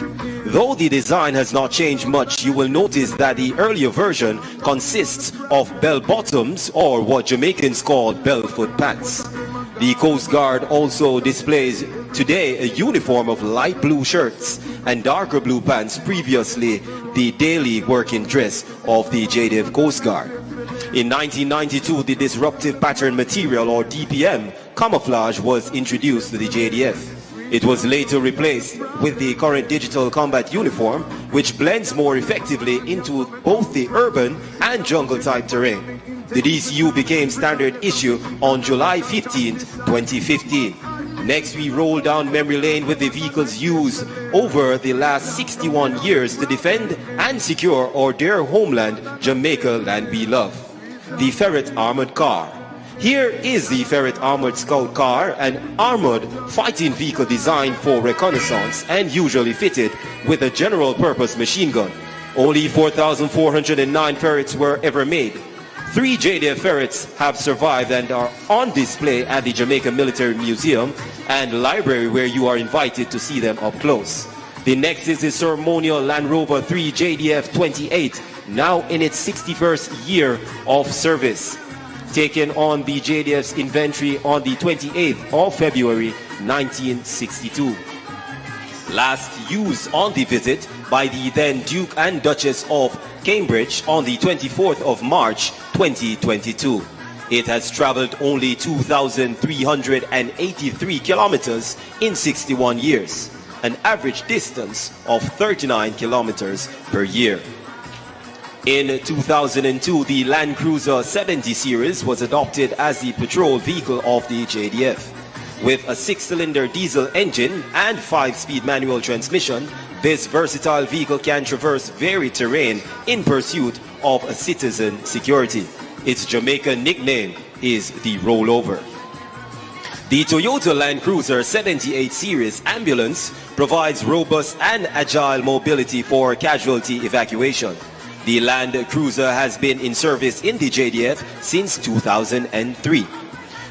Though the design has not changed much, you will notice that the earlier version consists of bell-bottoms, or what Jamaicans call bell-foot pants. The Coast Guard also displays today a uniform of light blue shirts and darker blue pants, previously the daily working dress of the JDF Coast Guard. In 1992, the disruptive pattern material, or DPM, camouflage was introduced to the JDF. It was later replaced with the current digital combat uniform, which blends more effectively into both the urban and jungle type terrain. The DCU became standard issue on July 15, 2015. Next, we roll down memory lane with the vehicles used over the last 61 years to defend and secure our dear homeland, Jamaica, land we love. The Ferret Armored Car. Here is the Ferret Armored Scout Car, an armored fighting vehicle designed for reconnaissance and usually fitted with a general-purpose machine gun. Only 4,409 ferrets were ever made. 3 JDF ferrets have survived and are on display at the Jamaica Military Museum and Library, where you are invited to see them up close. The next is the ceremonial Land Rover 3 JDF 28, now in its 61st year of service, taken on the JDF's inventory on the 28th of February 1962. Last used on the visit by the then Duke and Duchess of Cambridge on the 24th of March 2022. It has traveled only 2,383 kilometers in 61 years, an average distance of 39 kilometers per year. In 2002, the Land Cruiser 70 series was adopted as the patrol vehicle of the JDF. With a 6-cylinder diesel engine and 5-speed manual transmission, this versatile vehicle can traverse varied terrain in pursuit of citizen security. Its Jamaican nickname is the Rollover. The Toyota Land Cruiser 78 series ambulance provides robust and agile mobility for casualty evacuation. The Land Cruiser has been in service in the JDF since 2003.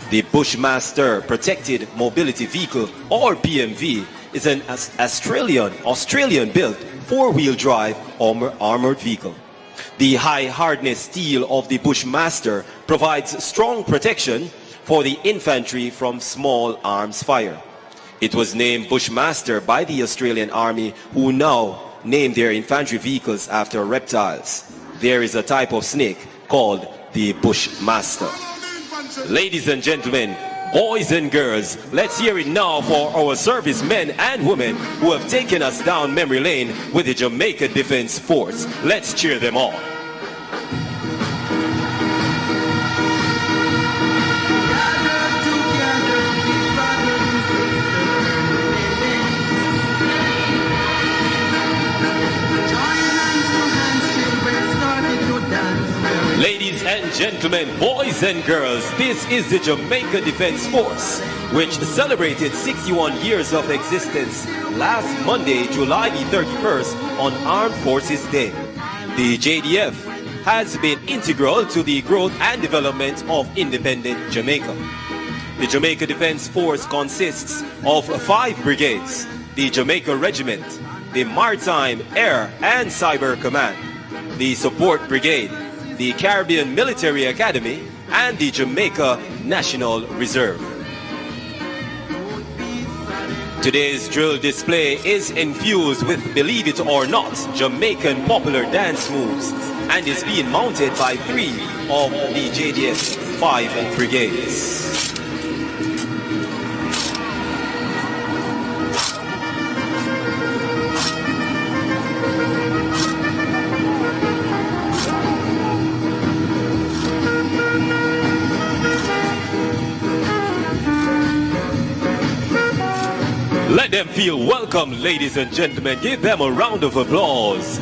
The Bushmaster Protected Mobility Vehicle, or PMV, is an Australian-built 4-wheel drive armored vehicle. The high hardness steel of the Bushmaster provides strong protection for the infantry from small arms fire. It was named Bushmaster by the Australian Army, who now name their infantry vehicles after reptiles. There is a type of snake called the Bushmaster. Ladies and gentlemen, boys and girls, let's hear it now for our servicemen and women who have taken us down memory lane with the Jamaica Defence Force. Let's cheer them on. Ladies and gentlemen, boys and girls, this is the Jamaica Defence Force, which celebrated 61 years of existence last Monday, July the 31st on Armed Forces Day. The JDF has been integral to the growth and development of independent Jamaica. The Jamaica Defence Force consists of 5 brigades: the Jamaica Regiment, the Maritime, Air and Cyber Command, the Support Brigade, the Caribbean Military Academy, and the Jamaica National Reserve. Today's drill display is infused with, believe it or not, Jamaican popular dance moves and is being mounted by 3 of the JDS 5 brigades. Let them feel welcome, ladies and gentlemen. Give them a round of applause.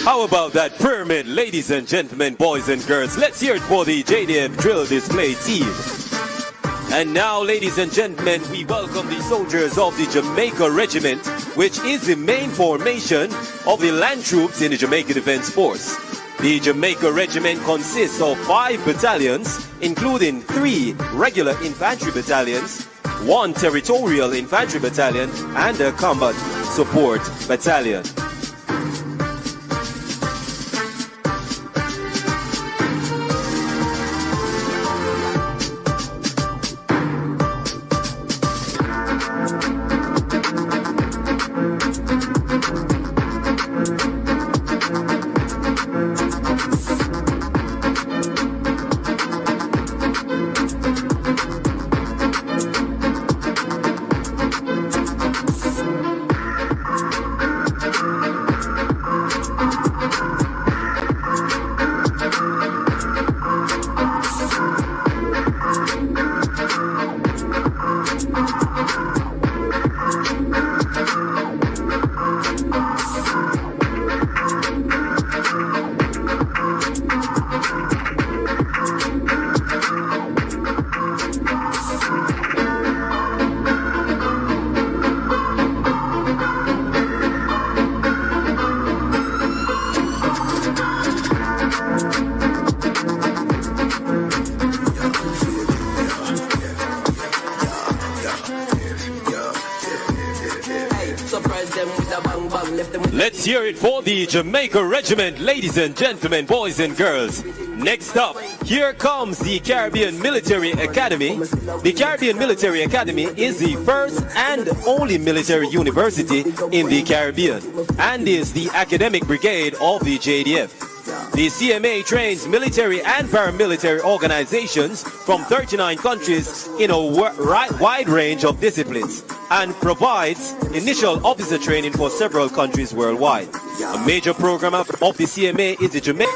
How about that pyramid, ladies and gentlemen, boys and girls? Let's hear it for the JDF drill display team. And now, ladies and gentlemen, we welcome the soldiers of the Jamaica Regiment, which is the main formation of the land troops in the Jamaica Defense Force. The Jamaica Regiment consists of 5 battalions, including 3 regular infantry battalions, 1 territorial infantry battalion, and a combat support battalion. Let's hear it for the Jamaica Regiment, ladies and gentlemen, boys and girls. Next up, here comes the Caribbean Military Academy. The Caribbean Military Academy is the first and only military university in the Caribbean and is the academic brigade of the JDF. The CMA trains military and paramilitary organizations from 39 countries in a wide range of disciplines and provides initial officer training for several countries worldwide. A major program of the CMA is the Jamaica.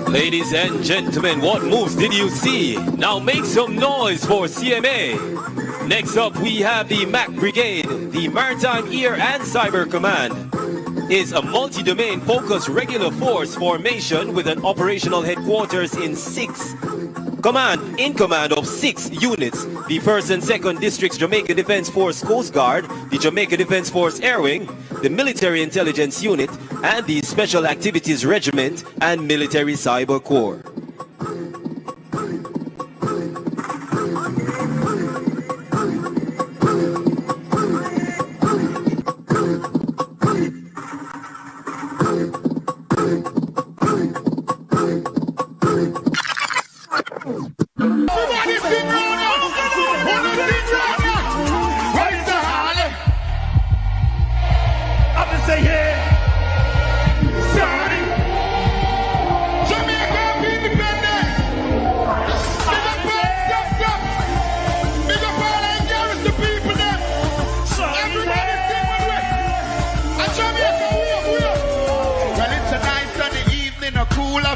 Ladies and gentlemen, what moves did you see? Now make some noise for CMA. Next up, we have the MAC Brigade. The Maritime Air and Cyber Command is a multi-domain focused regular force formation with an operational headquarters in command of 6 units. The 1st and 2nd Districts Jamaica Defence Force Coast Guard, the Jamaica Defence Force Air Wing, the Military Intelligence Unit, and the Special Activities Regiment and Military Cyber Corps.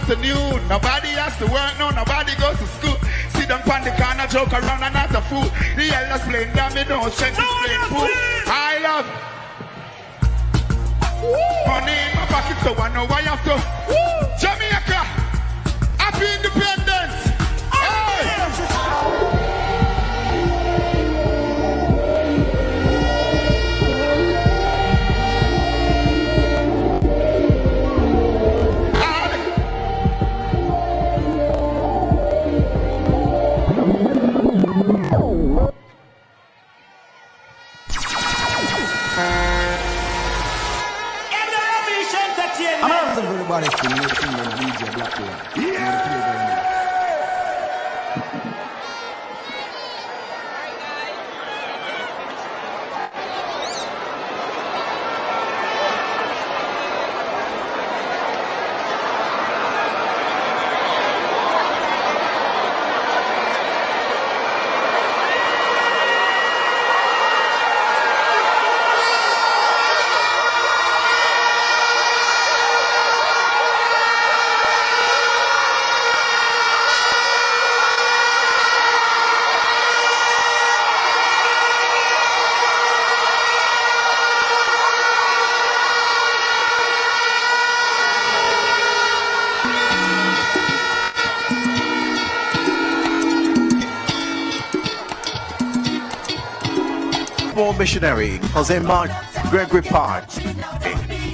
Afternoon. Nobody has to work, no, nobody goes to school. Sit down on the corner, joke around and not a fool. The elders playing domino, strength is playing pool. I love money in my pocket, so I know I have to. Jamaica, happy independence. Everybody can make it in DJ Black One. Yeah! Missionary, Jose Martin, Gregory Park,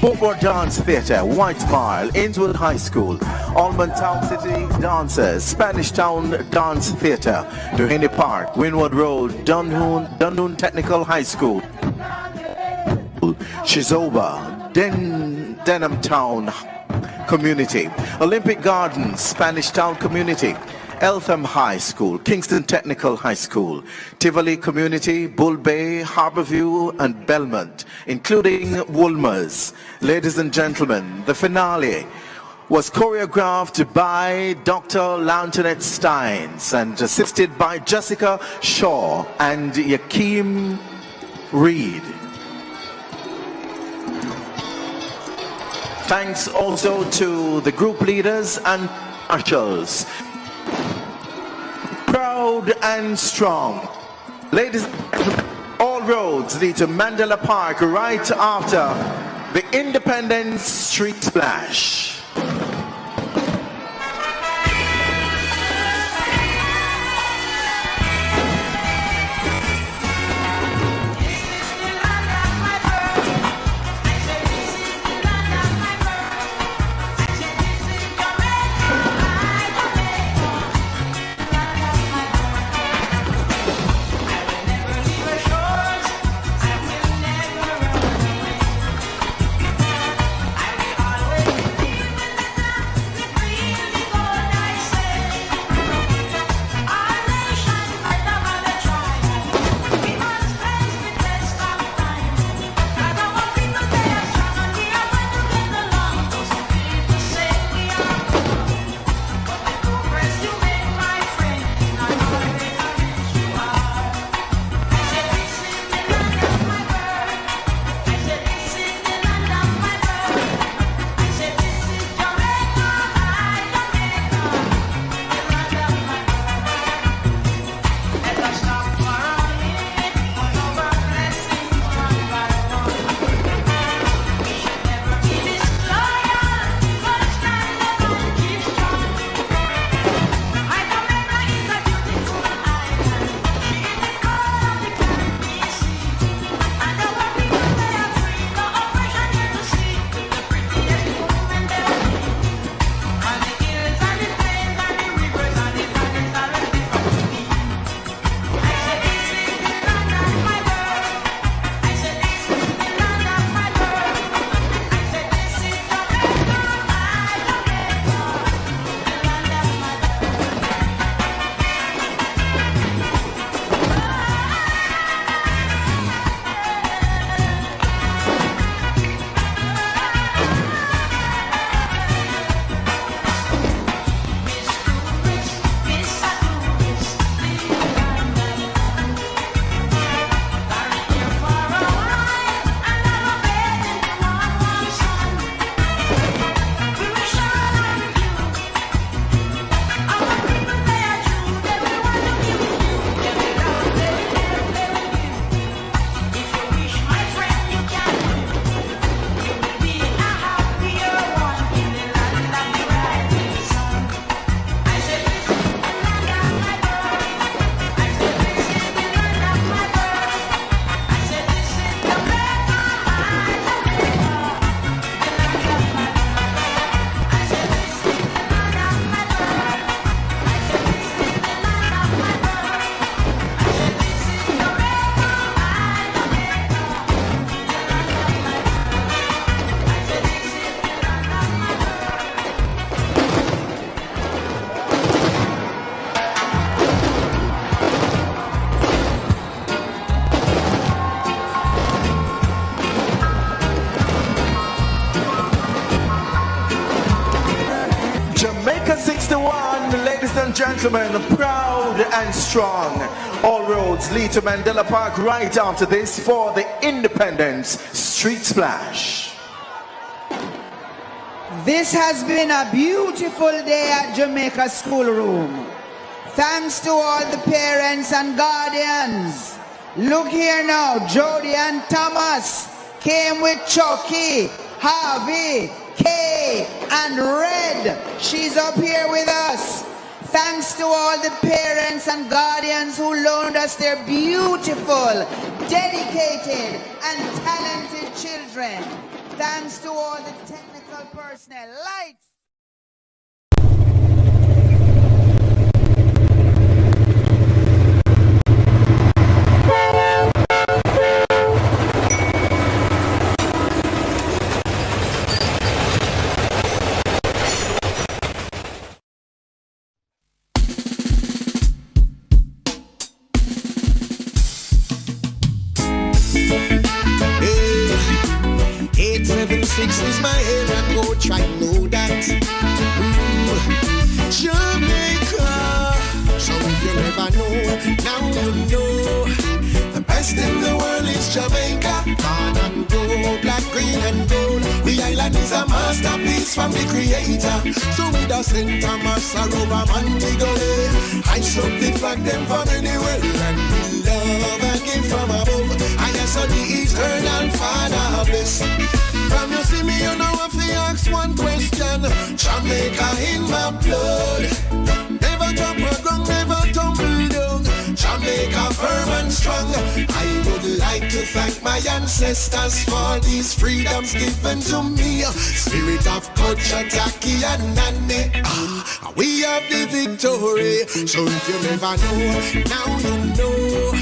Boardwalk Dance Theatre, White Mile, Ainsworth High School, Almond Town City Dancers, Spanish Town Dance Theatre, Doheny Park, Windward Road, Dunhoon Technical High School, Shizoba, Denham Town Community, Olympic Gardens, Spanish Town Community, Eltham High School, Kingston Technical High School, Tivoli Community, Bull Bay, Harborview, and Belmont, including Woolmers. Ladies and gentlemen, the finale was choreographed by Dr. Lantoinette Steins and assisted by Jessica Shaw and Yakeem Reed. Thanks also to the group leaders and marshals. Proud and strong. Ladies and gentlemen, all roads lead to Mandela Park right after the Independence Street Splash. gentlemen, proud and strong. All roads lead to Mandela Park right after this for the Independence Street Splash. This has been a beautiful day at Jamaica Schoolroom. Thanks to all the parents and guardians. Look here now, Jody and Thomas came with Chucky, Harvey, Kay, and Red. She's up here with us. Thanks to all the parents and guardians who loaned us their beautiful, dedicated, and talented children. Thanks to all the technical personnel. Lights! Six is my area coach, I know that. Jamaica, so if you never know, now you know. The best in the world is Jamaica. Born and gold, black, green and gold. The island is a masterpiece from the creator. So with a St. Thomas, Aruba, Montego, I shall the flag them from anywhere. And we love and give from above. I saw the eternal Father bliss. From you see me, you know if you ask one question. Jamaica in my blood. Never drop a gun, never tumble down. Jamaica firm and strong. I would like to thank my ancestors for these freedoms given to me. Spirit of culture, Jackie and Nanny. We have the victory. So if you never know, now you know.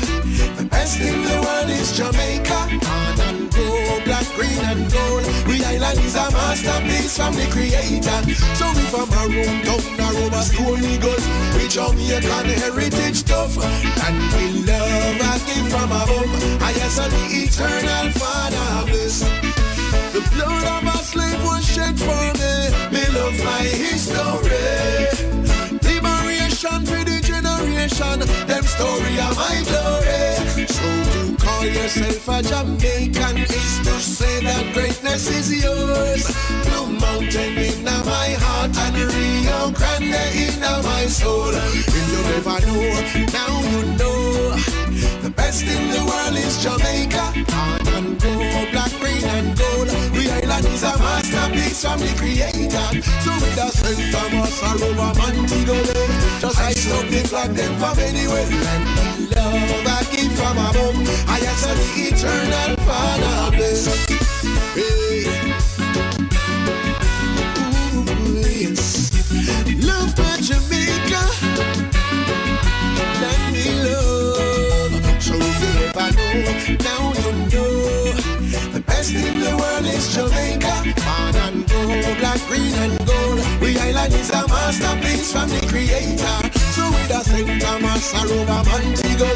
The best in the world is Jamaica. On and go, black, green and gold. We island is a masterpiece from the creator. So we from a room down, Aruba, Stone Eagles. We Jamaican heritage stuff. And we love and give from above. I yes, the eternal Father bliss. The blood of a slave was shed for me. Me love my history. Liberation for the generation. Them story of my glory. So to call yourself a Jamaican is to say that greatness is yours. Blue Mountain in my heart and Rio Grande in my soul. If you never know, now you know. The best in the world is Jamaica. On and go, black, green and gold. We island is a masterpiece from the creator. So with a St. Thomas, Aruba, Montego, just I stop the flag them from anywhere. And love I keep from above. I answer the eternal Father bliss. Hey. Ooh, yes. Love my Jamaica. Let me love. So if you never know, now you know. The best in the world is Jamaica. On and go, black, green and gold. We island is a masterpiece from the creator. So with a St. Thomas, Aruba, Montego,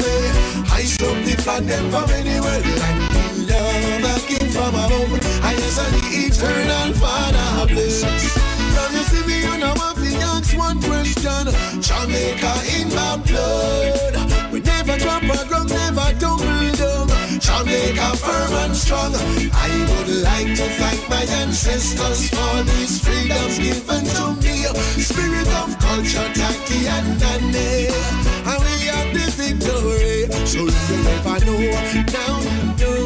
I stop the flag them from anywhere. And we love a king from above. I answer the eternal Father bliss. Now you see me, you know if you ask one question. Jamaica in my blood. We never drop a gun, never tumble down. Jamaica firm and strong. I would like to thank my ancestors for these freedoms given to me. Spirit of culture, Taki and Nane. And we have the victory. So if you never know, now you know.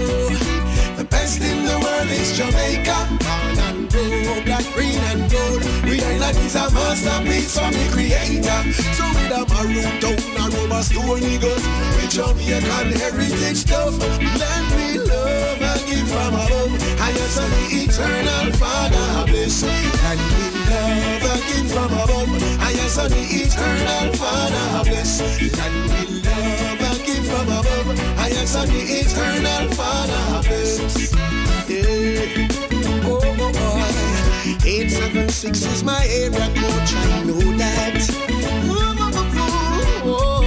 The best in the world is Jamaica. On and go, black, green and gold. We island is a masterpiece from the creator. So with a maroon down, Aruba, Stone Eagles. We Jamaican heritage stuff. Let me love and give from above. I answer the eternal Father bliss. And we love and give from above. I answer the eternal Father bliss. And we love and give from above. I answer the eternal Father bliss. Yeah. Oh, oh, oh. 876 is my area coach, I know that. Oh, oh, oh, oh,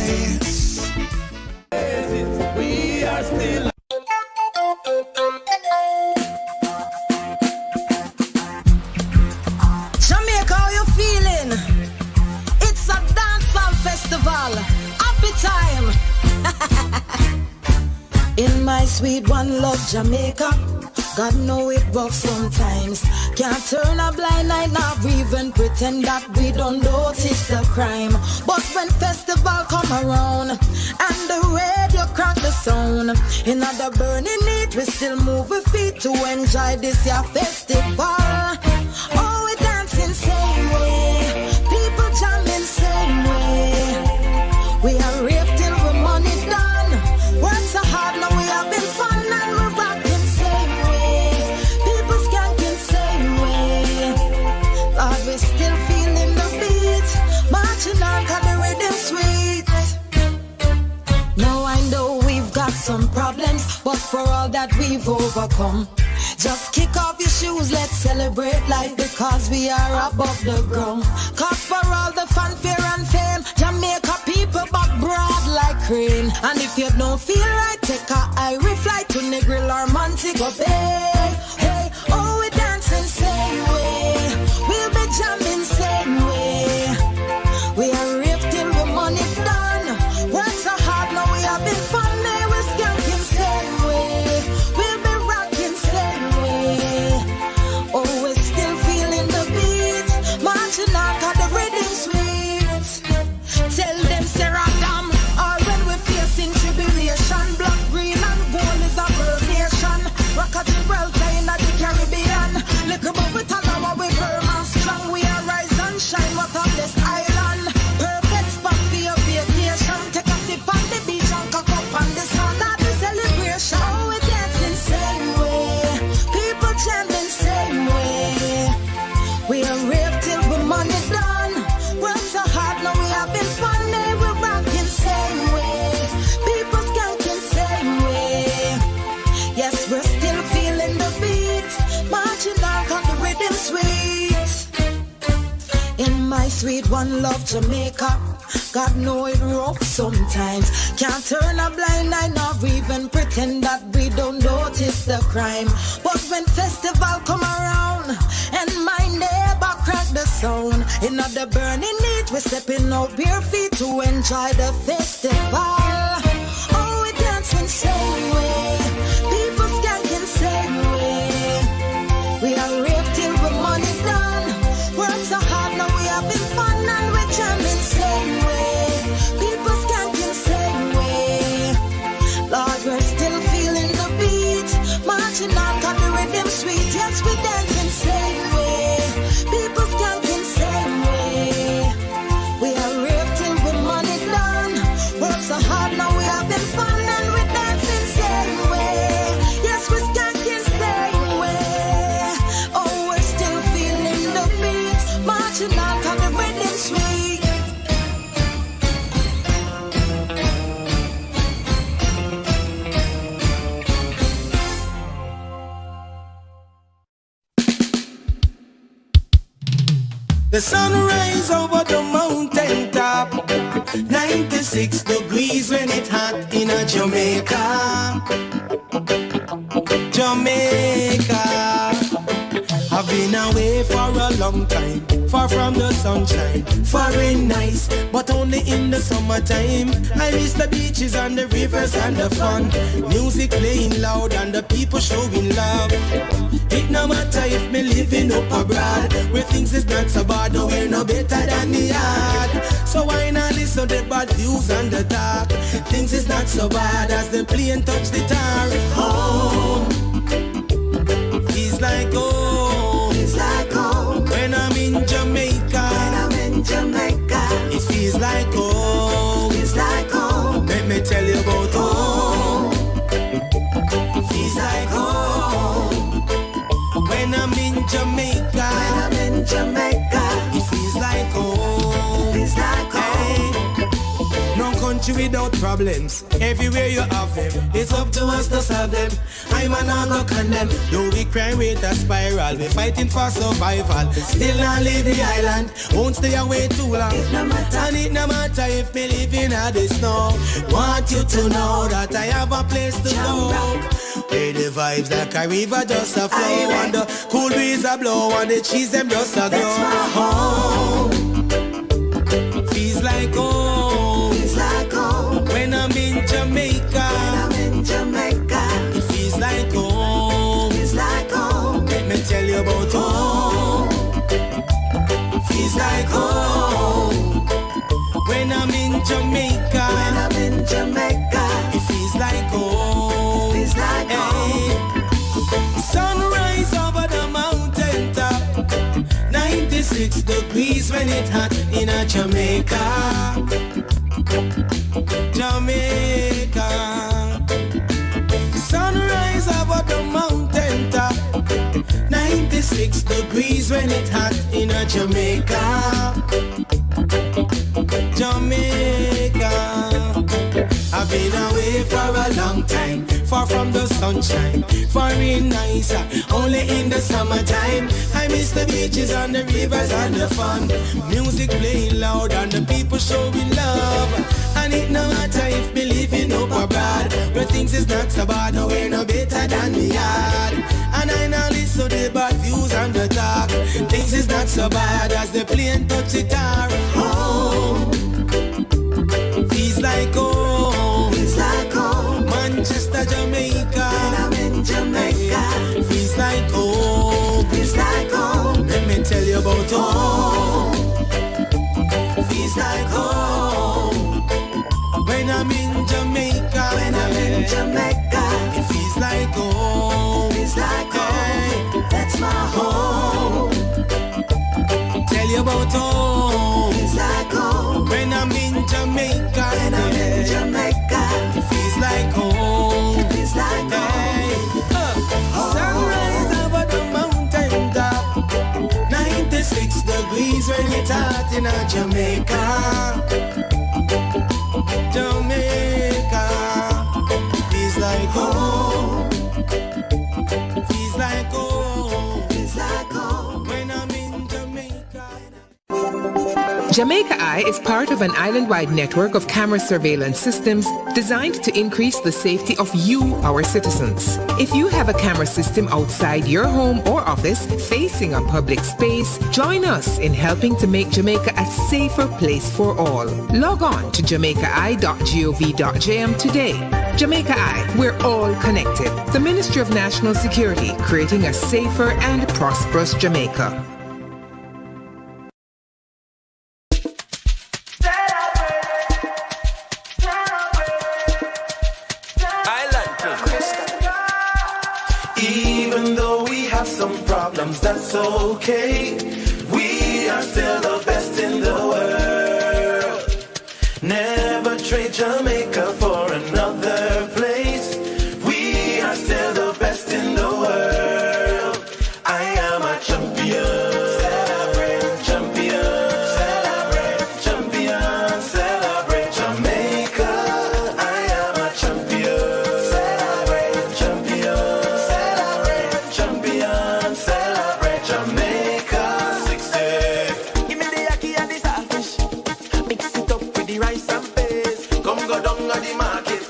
yes. We are still. Jamaica, how you feeling? It's a my sweet one love Jamaica. God know it rough sometimes. Can't turn a blind eye, not even pretend that we don't notice the crime. But when festival come around and the radio crack the sound, in the burning heat we still move with feet to enjoy this year festival. Oh, we dancing same way, people jamming same way. We are rave till we money done. Work so hard, now we having fun and we're rocking same way. People skanking same way. Lord, we still feeling the beat, marching on 'cause the rhythm sweet. Now I know we've got some problems, but for all that we've overcome, just kick off your shoes, let's celebrate life because we are above the ground. Cause for all the fanfare and fame, Jamaica people back broad like crane. And if you don't feel right, take a Irish flight to Negril or Montego Bay. Hey, oh, we dancing same way, we'll be jamming same way. We are ripped till the money's done. Work so hard, now we having fun. Hey, we're skanking same way, we'll be rocking same way. Oh, we're still feeling the beat, marching on 'cause the rhythm sweet. Tell them Sarah Dam, or when we're facing tribulation, black, green and gold is a bird nation. Rock at Gibraltar in the Caribbean, look above it and now we firm and strong. We are rise and shine, what of this island? Perfect spot for your vacation. Take a sip on the beach and cock up on the sun. That is celebration. Oh, we're dancing same way, people chanting same way. We are rave till the money done. Work so hard, now we having fun. Hey, we're rocking same way, people skanking same way. Yes, we're still feeling the beat, marching on 'cause the rhythm sweet. In my sweet one love Jamaica, God know it rough sometimes. Can't turn a blind eye, not even pretend that we don't notice the crime. But when festival come around and my neighbor crack the sound, in the burning heat we stepping out bare feet to enjoy the festival. Oh, we dancing same way, people skanking same way. We are rave till the money done. Work so hard, now we having fun and we're jamming same way. People skanking same way. Lord, we're still feeling the beat, marching on 'cause the rhythm sweet. Yes, we dancing same way, people skanking same way. We are rave till the money done. Work so hard, now we having fun and we're dancing same way. Yes, we're skanking same way. Oh, we're still feeling the beat, marching on 'cause the rhythm sweet. The sun rise over the mountain top, 96 degrees when it's hot in a Jamaica. Jamaica. I've been away for a long time, far from the sunshine, foreign nice, but only in the summertime. I miss the beaches and the rivers and the fun, music playing loud and the people showing love. It no matter if me living up abroad, where things is not so bad, no we're no better than the yard. So why not listen to the bad views and the talk? Things is not so bad as the plane touch the tar. Oh, feels like home. Feels like home. When I'm in Jamaica. When I'm in Jamaica. It feels like home. Feels like home. Let me tell you about home. Feels like home. When I'm in Jamaica. When I'm in Jamaica. It feels like home. Feels like home. No country without problems. Everywhere you have them. It's up to us to solve them. I'm an go condemn. Though we crime rate a spiral, we fighting for survival. Still not leave the island. Won't stay away too long. And it no matter if me living at the snow. Want you to know that I have a place to go. Where the vibes like a river just a flow, and the cool breeze a blow, and the cheese them just a grow. That's my home. Feels like home. Feels like home. When I'm in Jamaica. When I'm in Jamaica. When I'm in Jamaica, it feels like home. Sunrise over the mountain top, 96 degrees when it's hot in a Jamaica. Sunrise over the mountain top, 96 degrees when it's hot in a Jamaica. I've been away for a long time, far from the sunshine, foreign nicer, only in the summertime. I miss the beaches and the rivers and the fun, music playing loud and the people showing love. And it no matter if me living up or bad, but things is not so bad, no we're no better than we had. And I now listen to the bad views and the talk, things is not so bad as the plane touch the tar. Home, feels like home, Manchester, Jamaica. When I'm in Jamaica, feels like home, Let me tell you about home, feels like home. When I'm in Jamaica, it feels like home, that's my home. Tell you about home, when I'm in Jamaica, it feels like home, Sunrise over the mountain top, 96 degrees when it's hot in a Jamaica. Feels like home, feels like home, when I'm in Jamaica. Jamaica Eye is part of an island-wide network of camera surveillance systems designed to increase the safety of you, our citizens. If you have a camera system outside your home or office facing a public space, join us in helping to make Jamaica a safer place for all. Log on to jamaicaeye.gov.jm today. Jamaica Eye, we're all connected. The Ministry of National Security, creating a safer and prosperous Jamaica. Even though we have some problems, that's okay. We are still the best in the world. Never trade Jamaica for another place. We are still the best in the world. I am a champion. Celebrate champion. Celebrate champion. Celebrate Jamaica. I am a champion. Celebrate champion. Celebrate champion. Celebrate Jamaica 60. Give me the yaki and the saltfish. Mix it up with the rice and peas. Come go down at the market.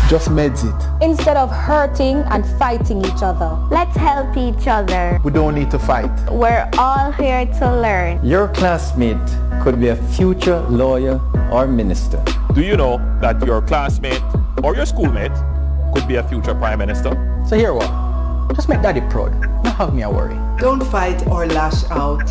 Just meds it. Instead of hurting and fighting each other. Let's help each other. We don't need to fight. We're all here to learn. Your classmate could be a future lawyer or minister. Do you know that your classmate or your schoolmate could be a future prime minister? So here what? Just make daddy proud. Not have me a worry. Don't fight or lash out.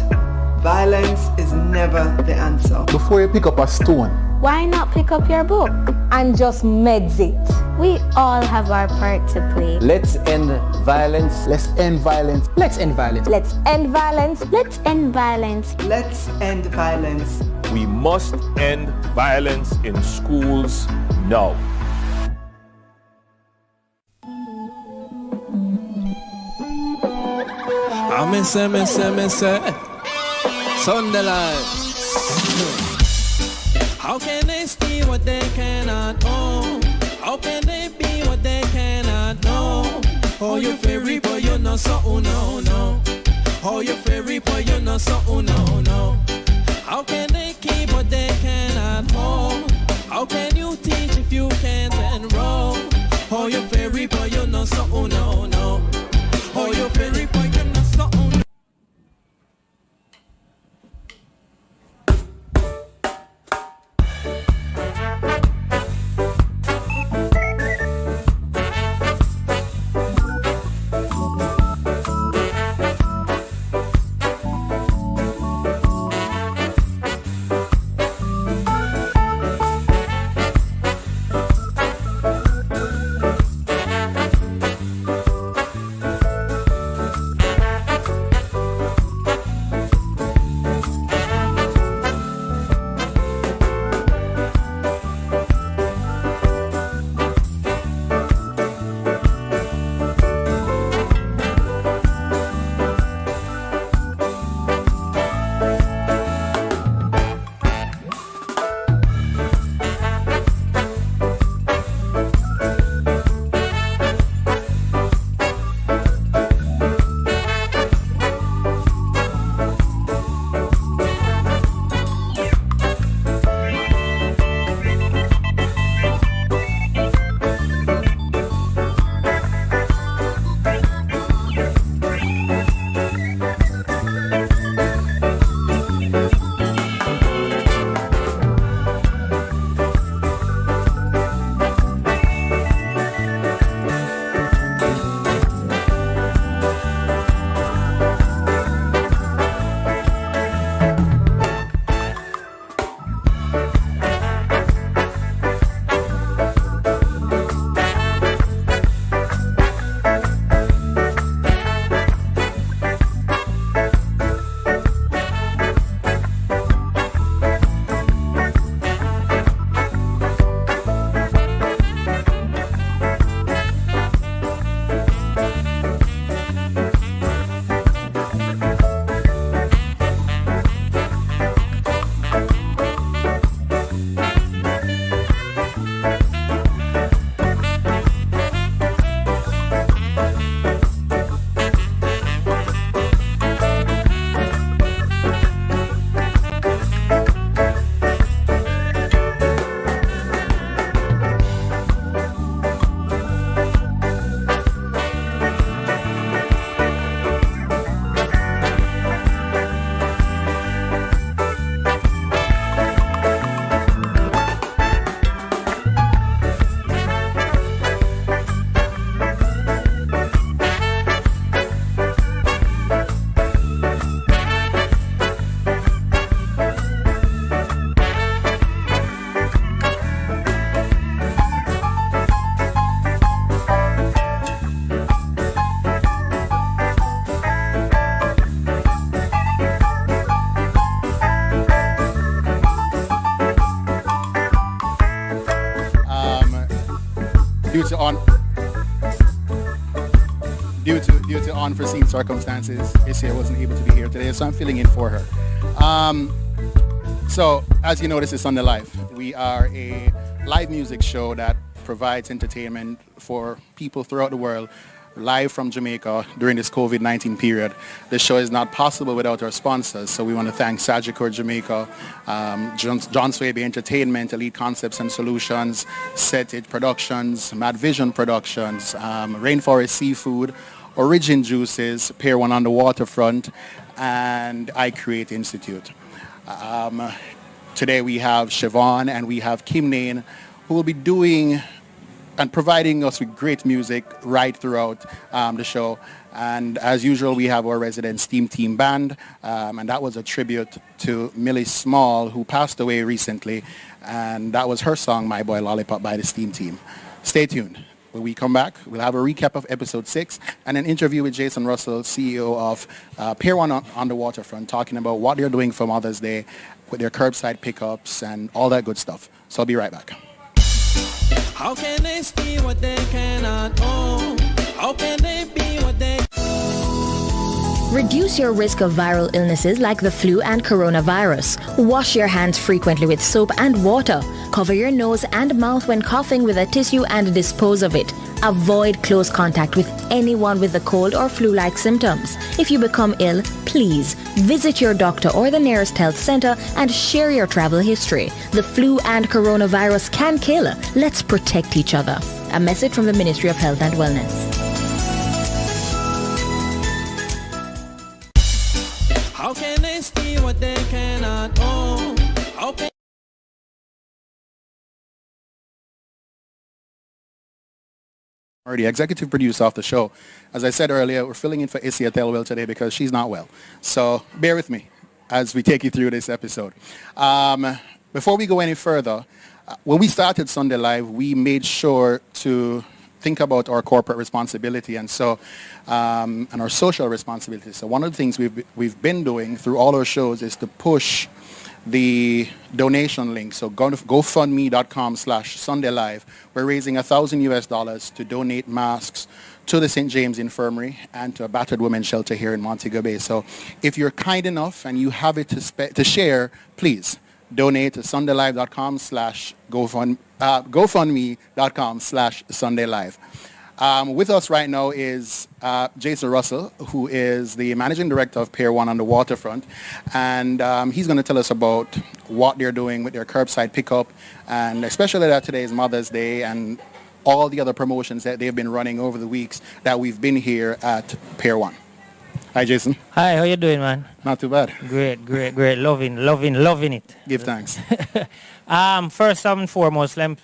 Violence is never the answer. Before you pick up a stone, why not pick up your book? And just meds it. We all have our part to play. Let's end violence. Let's end violence. Let's end violence. Let's end violence. Let's end violence. Let's end violence. We must end violence in schools now. Me say, Sunderland. How can they see what they cannot own? How can they be what they cannot know? Oh, you fairy boy, you know so no. Oh, you fairy boy, you know so no. How can they keep what they cannot hold? How can you teach if you can't enroll? Oh, you fairy boy, you know so no. Oh, you fairy boy, you know so no. Due to unforeseen circumstances, Isia wasn't able to be here today, so I'm filling in for her. So, as you know, this is Sunday Live. We are a live music show that provides entertainment for people throughout the world live from Jamaica during this COVID-19 period. This show is not possible without our sponsors, so we want to thank Sagicor Jamaica, John Swaby Entertainment, Elite Concepts and Solutions, Slated Productions, Mad Vision Productions, Rainforest Seafood, Origin Juices, Pier 1 on the Waterfront, and I Create Institute. Today we have Siobhan and we have Kim Nain, who will be doing and providing us with great music right throughout the show. And as usual, we have our resident Steam Team Band, and that was a tribute to Millie Small, who passed away recently, and that was her song, My Boy Lollipop, by the Steam Team. Stay tuned. When we come back, we'll have a recap of episode 6 and an interview with Jason Russell, CEO of Pier 1 on the Waterfront, talking about what they're doing for Mother's Day with their curbside pickups and all that good stuff. So I'll be right back. How can they steal what they cannot own? How can they be what they... Reduce your risk of viral illnesses like the flu and coronavirus. Wash your hands frequently with soap and water. Cover your nose and mouth when coughing with a tissue and dispose of it. Avoid close contact with anyone with a cold or flu-like symptoms. If you become ill, please visit your doctor or the nearest health center and share your travel history. The flu and coronavirus can kill. Let's protect each other. A message from the Ministry of Health and Wellness. How can they steal what they cannot own? How can... The executive producer of the show. As I said earlier, we're filling in for Isia Thelwell today because she's not well. So bear with me as we take you through this episode. Before we go any further, when we started Sunday Live, we made sure to think about our corporate responsibility and our social responsibility. So one of the things we've been doing through all our shows is to push the donation link. So go to GoFundMe.com/SundayLive. We're raising $1,000 to donate masks to the St. James Infirmary and to a battered women's shelter here in Montego Bay. So if you're kind enough and you have it to share, please donate to GoFundMe.com/SundayLive. With us right now is Jason Russell, who is the Managing Director of Pier 1 on the Waterfront. And he's going to tell us about what they're doing with their curbside pickup, and especially that today is Mother's Day and all the other promotions that they've been running over the weeks that we've been here at Pier 1. Hi, Jason. Hi, how you doing, man? Not too bad. Great. Loving it. Give thanks. First and foremost, let me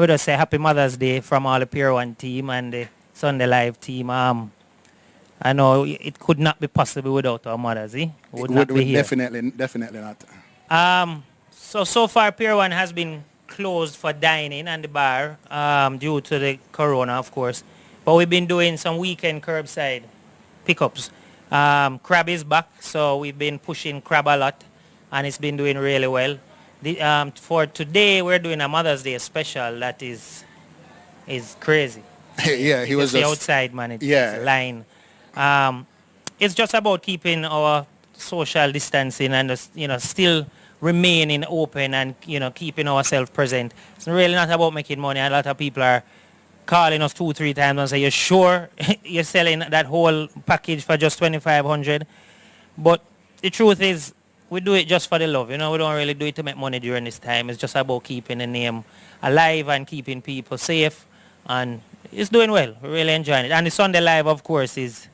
just say Happy Mother's Day from all the Pier 1 team and the Sunday Live team. I know it could not be possible without our mothers, eh? Would not be here. Definitely not. So far, Pier 1 has been closed for dining and the bar due to the corona, of course. But we've been doing some weekend curbside pickups. Crab is back, so we've been pushing crab a lot, and it's been doing really well. For today, we're doing a Mother's Day special that is crazy. Yeah, he was the outside, man. It's line. It's just about keeping our social distancing and still remaining open and keeping ourselves present. It's really not about making money. A lot of people are calling us 2-3 times and say, "You're sure you're selling that whole package for just $2,500?" But the truth is, we do it just for the love. We don't really do it to make money during this time. It's just about keeping the name alive and keeping people safe. And it's doing well. We're really enjoying it. And the Sunday Live, of course, is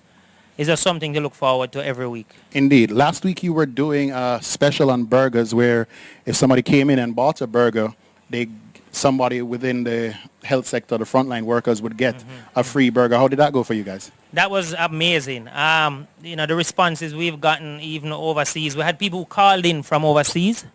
just something to look forward to every week. Indeed. Last week you were doing a special on burgers where if somebody came in and bought a burger, somebody within the health sector, the frontline workers, would get a free burger. How did that go for you guys? That was amazing. The responses we've gotten even overseas. We had people who called in from overseas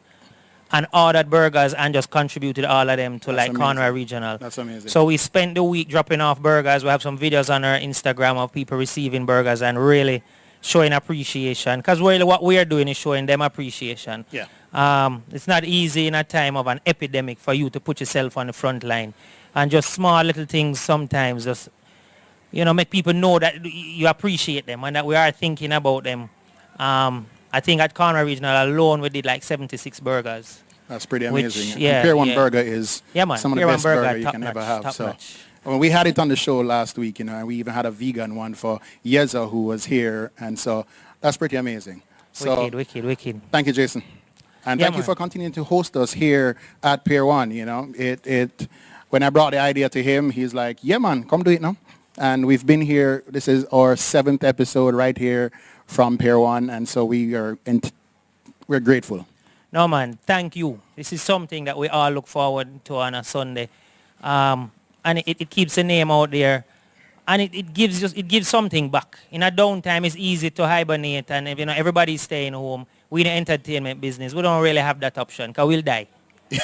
and ordered burgers and just contributed all of them to Conroy Regional. That's amazing. So we spent the week dropping off burgers. We have some videos on our Instagram of people receiving burgers and really showing appreciation. Because really what we are doing is showing them appreciation. Yeah. It's not easy in a time of an epidemic for you to put yourself on the front line. And just small little things sometimes just, make people know that you appreciate them and that we are thinking about them. I think at Conroy Regional alone we did 76 burgers. That's pretty amazing. Pier 1 burger is some of the best burger you can ever have. Top notch. Well, we had it on the show last week, and we even had a vegan one for Yeza, who was here, and so that's pretty amazing. So, wicked. Thank you, Jason. And thank you for continuing to host us here at Pier 1, when I brought the idea to him, he's like, yeah, man, come do it now. And we've been here, this is our 7th episode right here from Pier 1, and so we're grateful. No, man, thank you. This is something that we all look forward to on a Sunday. And it keeps the name out there, and it gives something back. In a downtime, it's easy to hibernate, and everybody's staying home. We in the entertainment business, we don't really have that option, because we'll die.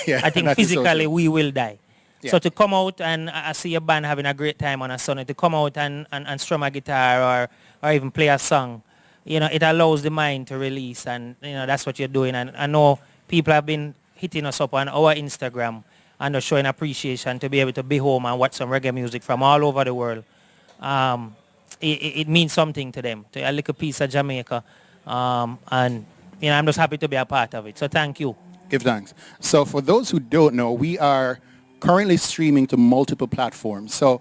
Yeah, I think physically we will die. Yeah. So to come out and I see a band having a great time on a Sunday, to come out and strum a guitar or even play a song, it allows the mind to release, and that's what you're doing. And I know people have been hitting us up on our Instagram and showing appreciation to be able to be home and watch some reggae music from all over the world. It means something to them, to a little piece of Jamaica. And I'm just happy to be a part of it. So thank you. Give thanks. So for those who don't know, we are currently streaming to multiple platforms. So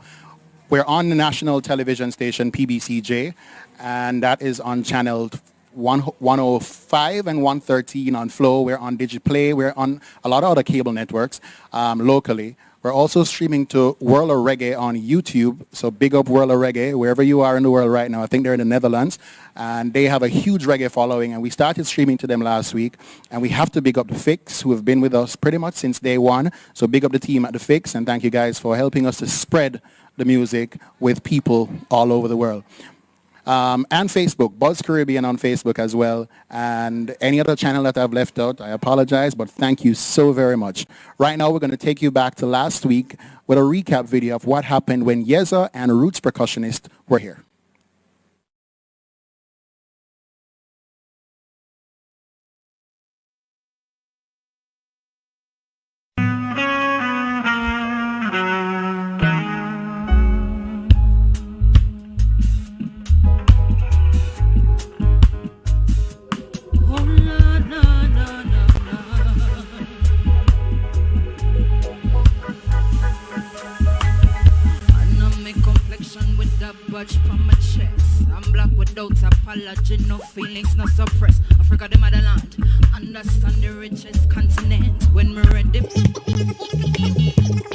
we're on the national television station PBCJ, and that is on channel 105 and 113 on Flow. We're on Digiplay. We're on a lot of other cable networks locally. We're also streaming to World of Reggae on YouTube. So big up World of Reggae, wherever you are in the world right now. I think they're in the Netherlands. And they have a huge reggae following. And we started streaming to them last week. And we have to big up the Fix, who have been with us pretty much since day one. So big up the team at the Fix. And thank you guys for helping us to spread the music with people all over the world. And Facebook, Buzz Caribbean on Facebook as well, and any other channel that I've left out, I apologize, but thank you so very much. Right now, we're going to take you back to last week with a recap video of what happened when Yeza and Roots Percussionist were here. Budge from my chest. I'm black without apology, no feelings, no suppress. Africa, the motherland, understand the richest continent. When we're ready,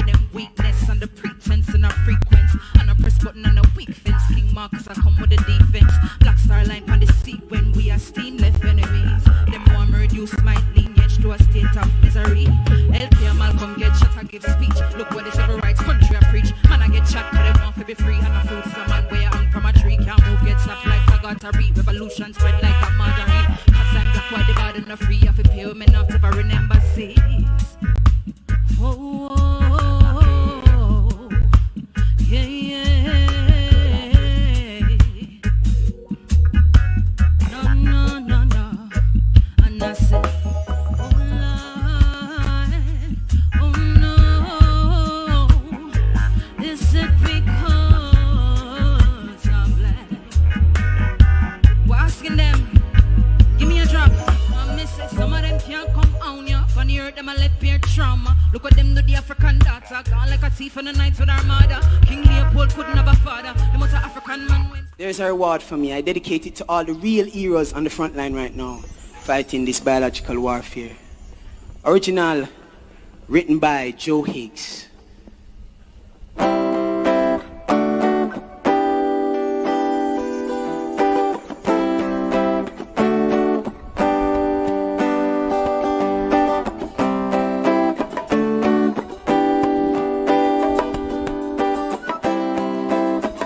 them weakness and the pretense and our frequency. And a press button and a weak fence. King Marcus, I come with the defense. Black star line on the seat when we are steam left enemies. Them want me reduce my lineage to a state of misery. LP Malcolm get shot, I give speech. Look what the civil rights country I preach. Man, I get shot, cause they want to be free. And a fruit from man where I'm from a tree. Can't move, get snapped like I got a read. Revolution spread like a margarine. Cause I'm black, why the bad and free. I feel pay me enough to remember seas. Oh, yeah, yeah. No. And I said, them a left ear trauma. Look at them do the African daughter. Gone like a thief in the night with our mother. King Leopold couldn't have a father. Them was an African man when... There's a reward for me. I dedicate it to all the real heroes on the front line right now, fighting this biological warfare. Original, written by Joe Higgs.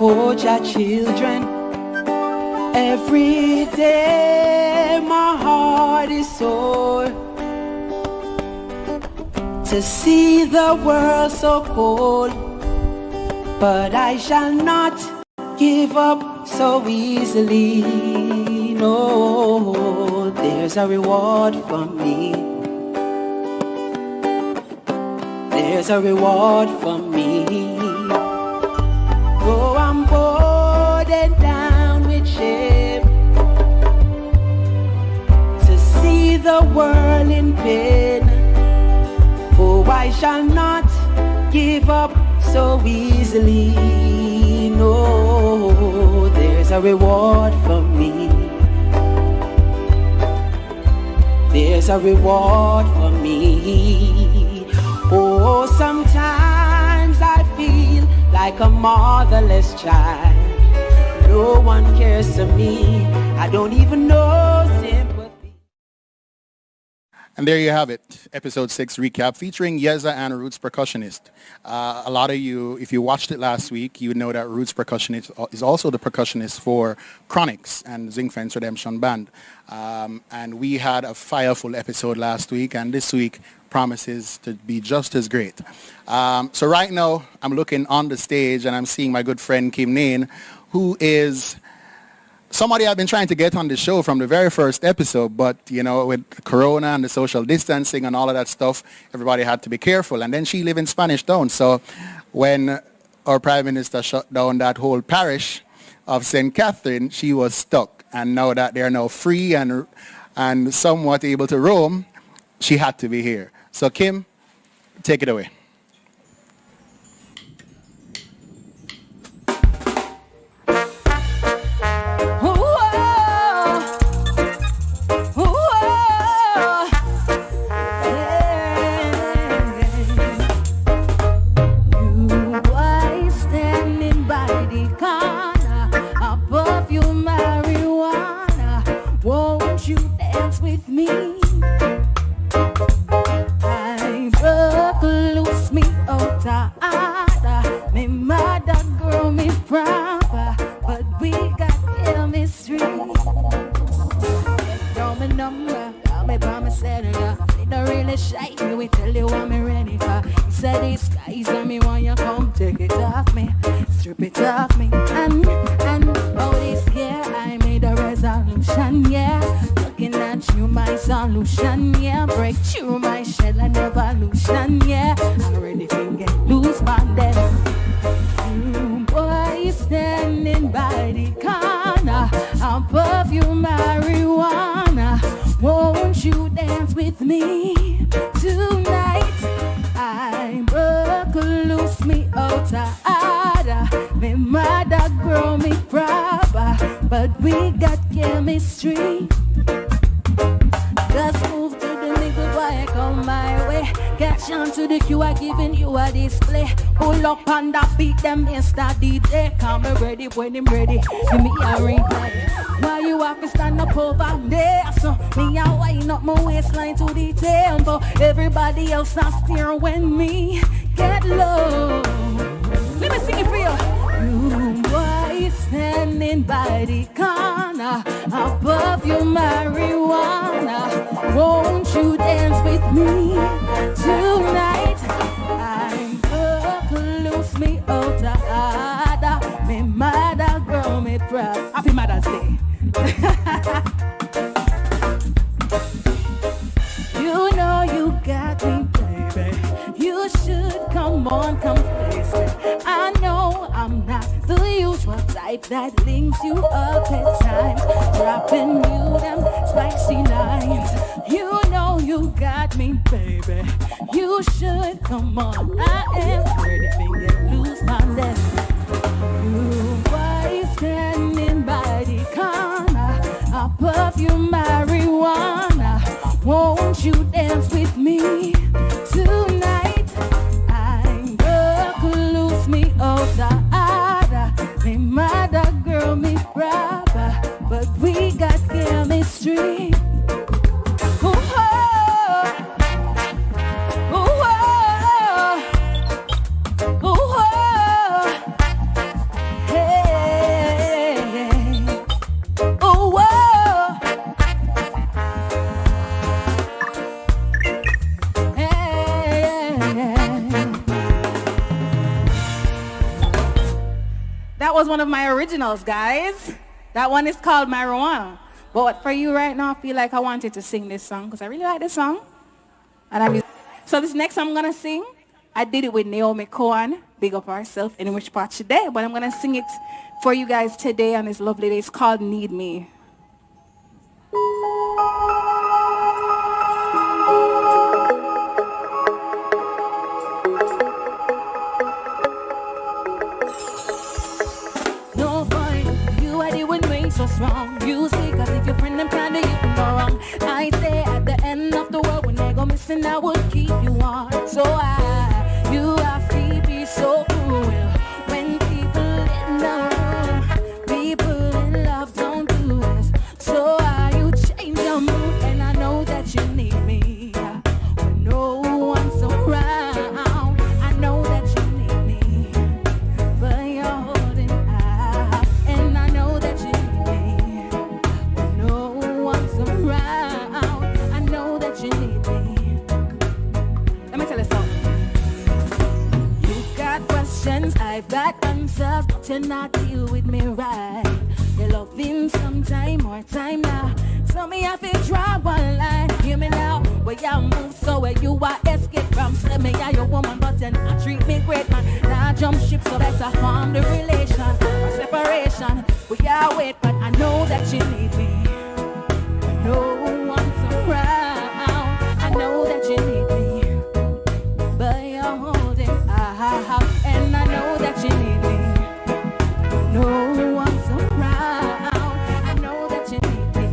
Hold your children. Every day my heart is sore to see the world so cold, but I shall not give up so easily. No, there's a reward for me. There's a reward for me. Oh, I'm burdened down with shame to see the world in pain. Oh, I shall not give up so easily. No, there's a reward for me. There's a reward for me. Oh, sometimes I feel like a motherless child. No one cares for me. I don't even know sympathy. And there you have it, episode 6 recap featuring Yeza and Roots Percussionist. A lot of you, if you watched it last week, you would know that Roots Percussionist is also the percussionist for Chronics and Zinc Fence Redemption Band. And we had a fireful episode last week, and this week promises to be just as great. So right now, I'm looking on the stage and I'm seeing my good friend Kim Nain, who is somebody I've been trying to get on the show from the very first episode, but, you know, with Corona and the social distancing and all of that stuff, everybody had to be careful. And then she lived in Spanish Town. So when our Prime Minister shut down that whole parish of St. Catherine, she was stuck. And now that they're now free and somewhat able to roam, she had to be here. So Kim, take it away. When him ready, give me a replay. Why you have to stand up over there? So me a wind up my waistline to the tempo. Everybody else not steer when me get low. Let me sing it for you. You boy standing by the corner, above your marijuana. Won't you dance with me tonight? I'm loose me out of order. Me mother grow me proud. Happy Mother's Day. You know you got me, baby. You should come on, come face it. I know I'm not the usual type that links you up at times, dropping you them spicy lines. You know you got me, baby. You should come on. I am ready to get loose my left. You boys standing by the corner, above your marijuana. Won't you dance with me tonight? I'm gonna lose me out the order. Me mother girl, me brother, but we got chemistry. That was one of my originals, guys. That one is called Marijuana. But for you right now, I feel like I wanted to sing this song because I really like this song. And so this next song I'm going to sing, I did it with Naomi Cohen. Big up ourselves in which part today. But I'm going to sing it for you guys today on this lovely day. It's called Need Me. just wrong. You see, cause if your friend them can do you no wrong. I say at the end of the world when they go missing, I would keep you on. So you have to be so cruel when people in the room, people in love don't do this. So you change your mood, and I know that you need me when no one's around. I know that you need me, but you're holding out, and I know that you need me when no one's around. I know that you need me. Let me tell you something. You got questions, I've got answers, but you're not deal with me right. You're loving some time, more time now. So me have to draw one line. Hear me now. Where you move, so where you are escape from. Say me are your woman, but you not treat me great, man. Now jump ship, so better form the relation or separation. We are wait, but I know that you need me. No one's around. I know that you need me, but you're holding out, and I know that you need me. No one's around. I know that you need me.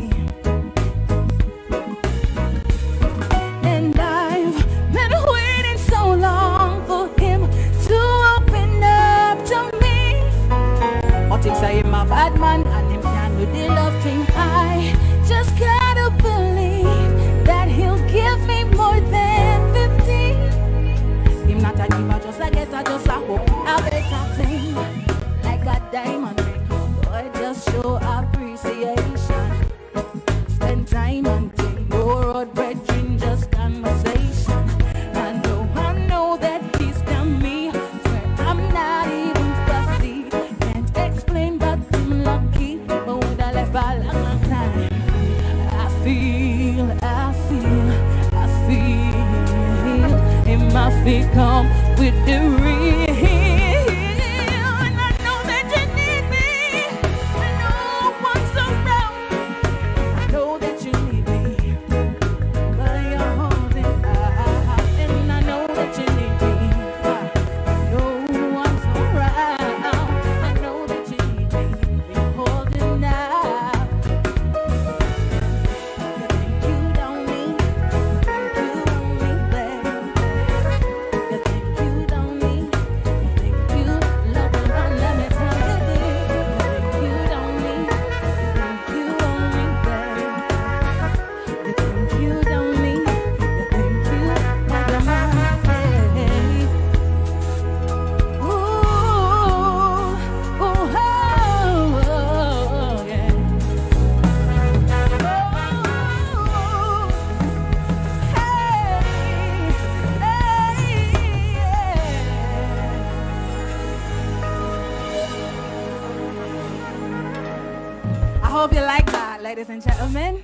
And I've been waiting so long for him to open up to me. But him say him a bad man and him can't do the love thing. I just gotta believe that he'll give me more than 50. Him not a giver, just a getter, just a hope a better thing. Like a diamond ring, boy, just show appreciation. Spend time and thing, no road brethren, just conversation. I know that he's done me where I'm not even fussy. Can't explain, but I'm lucky. But would I left a long time? I feel him my feet come with the real. And I know that you need me. And no one's around. I know that you need me, but you're holding out. And I know that you need me, no one's around. I know that you need me, you're holding out. You think you don't need me, you think you want me, baby. You think you don't need me, you think you love me, but let me tell you this. You think you don't need me, you think you want me, baby. You think you don't need me, you think you love me, baby. Ooh, oh, yeah. I hope you like that, ladies and gentlemen.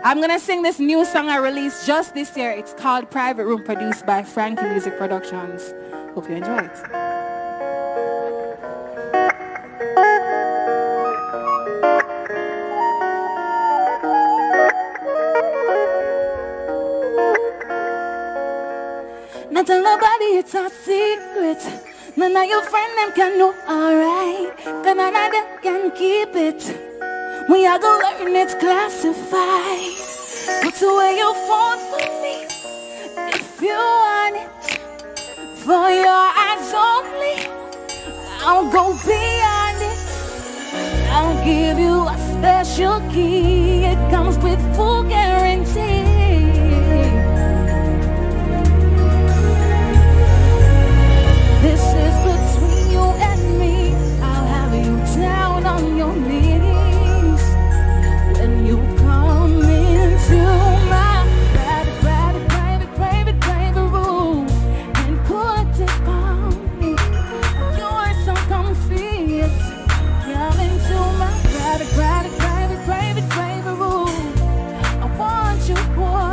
I'm gonna sing this new song I released just this year. It's called Private Room, produced by Frankie Music Productions. Hope you enjoy it. Not tell nobody it's a secret. None of your friends them can know, alright. Cause none of them can keep it. We are gonna learn it's classified. Put away your phone for me if you want it. For your eyes only, I'll go beyond it. I'll give you a special key. It comes with full guarantee. This is between you and me. I'll have you down on your knees when you come into my private room and put it on me. You're so comfy. Come into my private room. I want you, boy.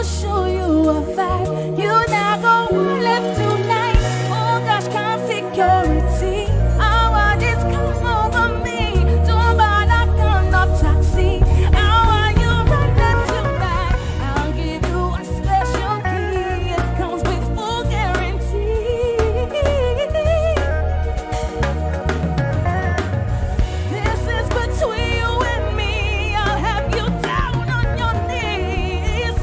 show you a vibe. You not gonna live tonight. Oh gosh, can't security. I want it come over me. Don't buy that gun, no taxi. I want you running tonight. I'll give you a special key. It comes with full guarantee. This is between you and me. I'll have you down on your knees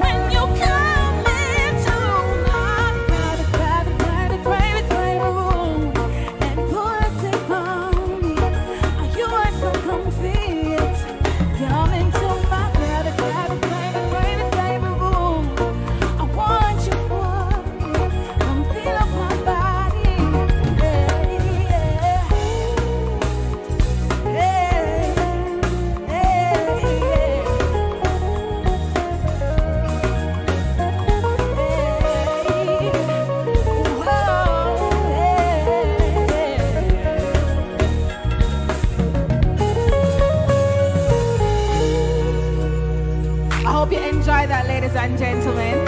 when you come into my private room and put a tape on me. You are so comfy. Come into my private room. I want you, come feel up my body. I hope you enjoy that, ladies and gentlemen.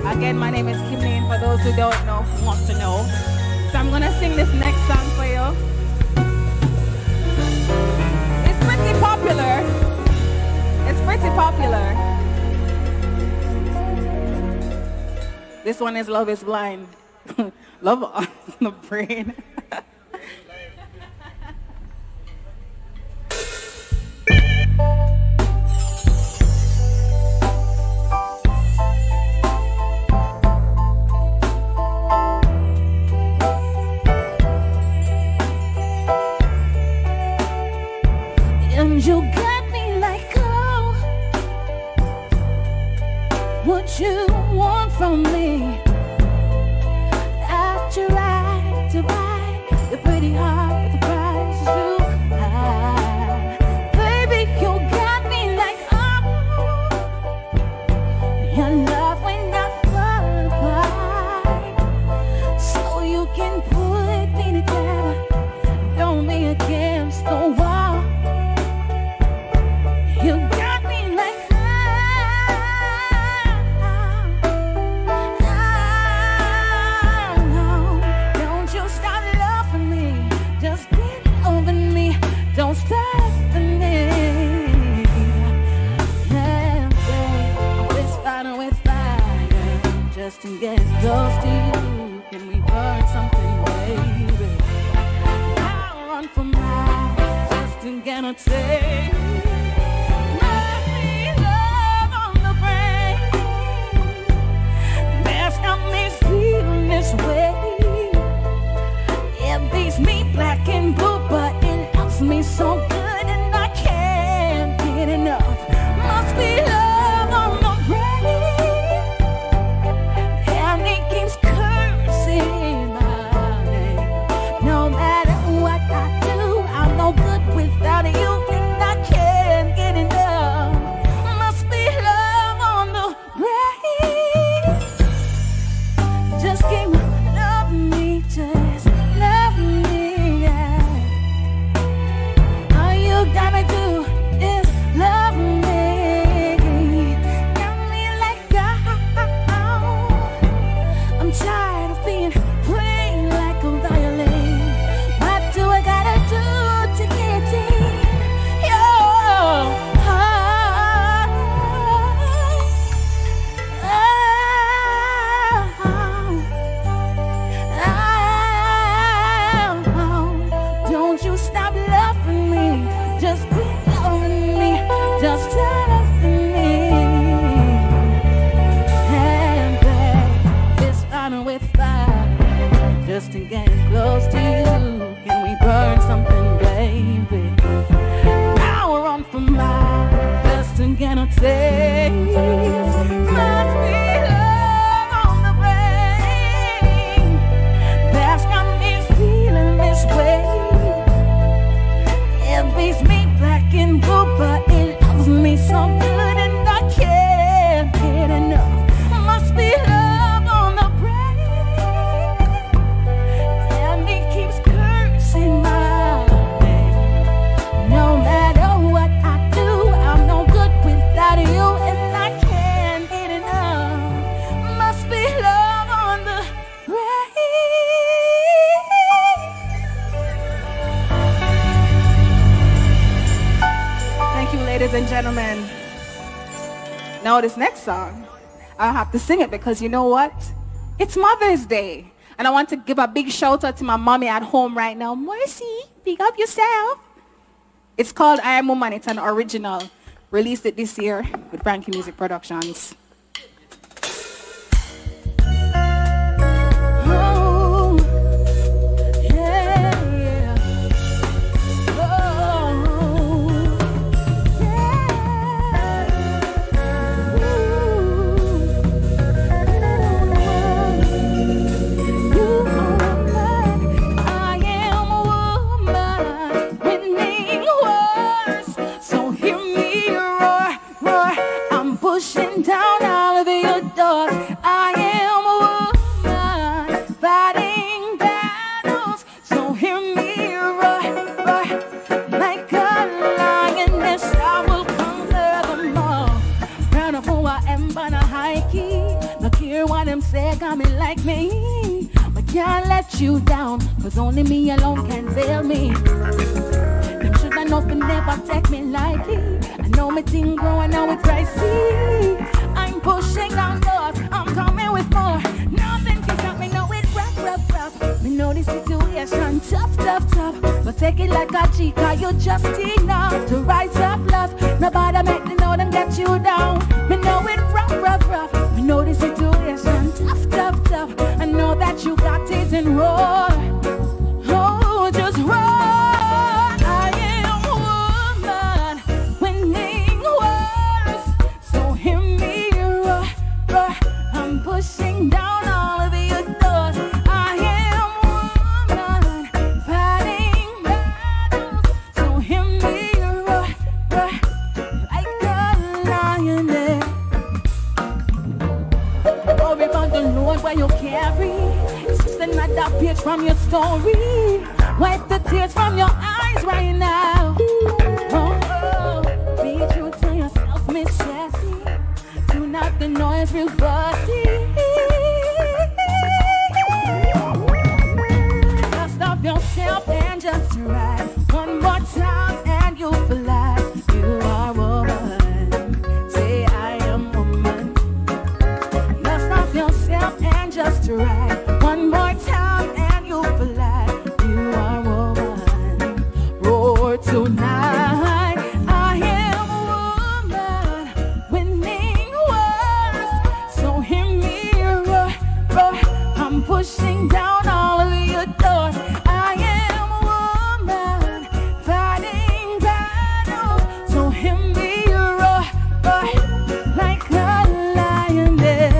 Again, my name is Kim Lane, for those who don't know, who want to know. So I'm gonna sing this next song for you. It's pretty popular. It's pretty popular. This one is Love is Blind. Love on the brain. And you got me like, oh, what you want from me? I tried to buy the pretty heart, but the price is too high. Baby, you got me like, oh, your love when I fall apart. So you can put me together, don't be against the wall. You got me like, don't you stop loving me, just get over me, don't stop for me. Yeah, with fire, just to get close to you. Can we burn something, baby? I'll run for miles just to get a taste. This way, it beats me black and blue, but it helps me so good, and I can't get enough. Must be love on the brain, and it keeps cursing my name. No matter what I do, I'm no good without you, and I can't. Ladies and gentlemen, now this next song, I have to sing it because you know what? It's Mother's Day. And I want to give a big shout out to my mommy at home right now. Mercy, big up yourself. It's called I Am Woman. It's an original. Released it this year with Frankie Music Productions. Pushing down all of your doors. I am a woman fighting battles. So hear me roar, roar. Like a lioness, I will conquer them all. Proud of who I am, but a high key. Look here what them say, got me like me. But can't let you down, cause only me alone can fail me. Them should I know but never take me lightly. I know my thing growing, now it's pricey. I'm pushing down doors, I'm coming with more. Nothing can stop me, know it's rough, rough, rough. Me know this situation tough, tough, tough. But take it like a chica, you're just enough to rise up, love. Nobody make me know them get you down. Me know it's rough, rough, rough. Me know this situation tough, tough, tough. I know that you got it and roar. Oh, just roar. Pushing down all of your doors. I am woman fighting battles. So hear me roar, roar, like a lioness. Worry about the load where you carry. It's just another page from your story. Wipe the tears from your eyes right now. Oh, oh. Be true to yourself, Miss Jessie. Tune out the noise real fussy. Dust off yourself and just ride. One more time and you'll fly. You are woman. Say I am woman. Dust off yourself and just ride. One more time and you'll fly. You are woman. Roar tonight. Pushing down all of your doors. I am a woman fighting battles. So hear me roar, roar, like a lioness.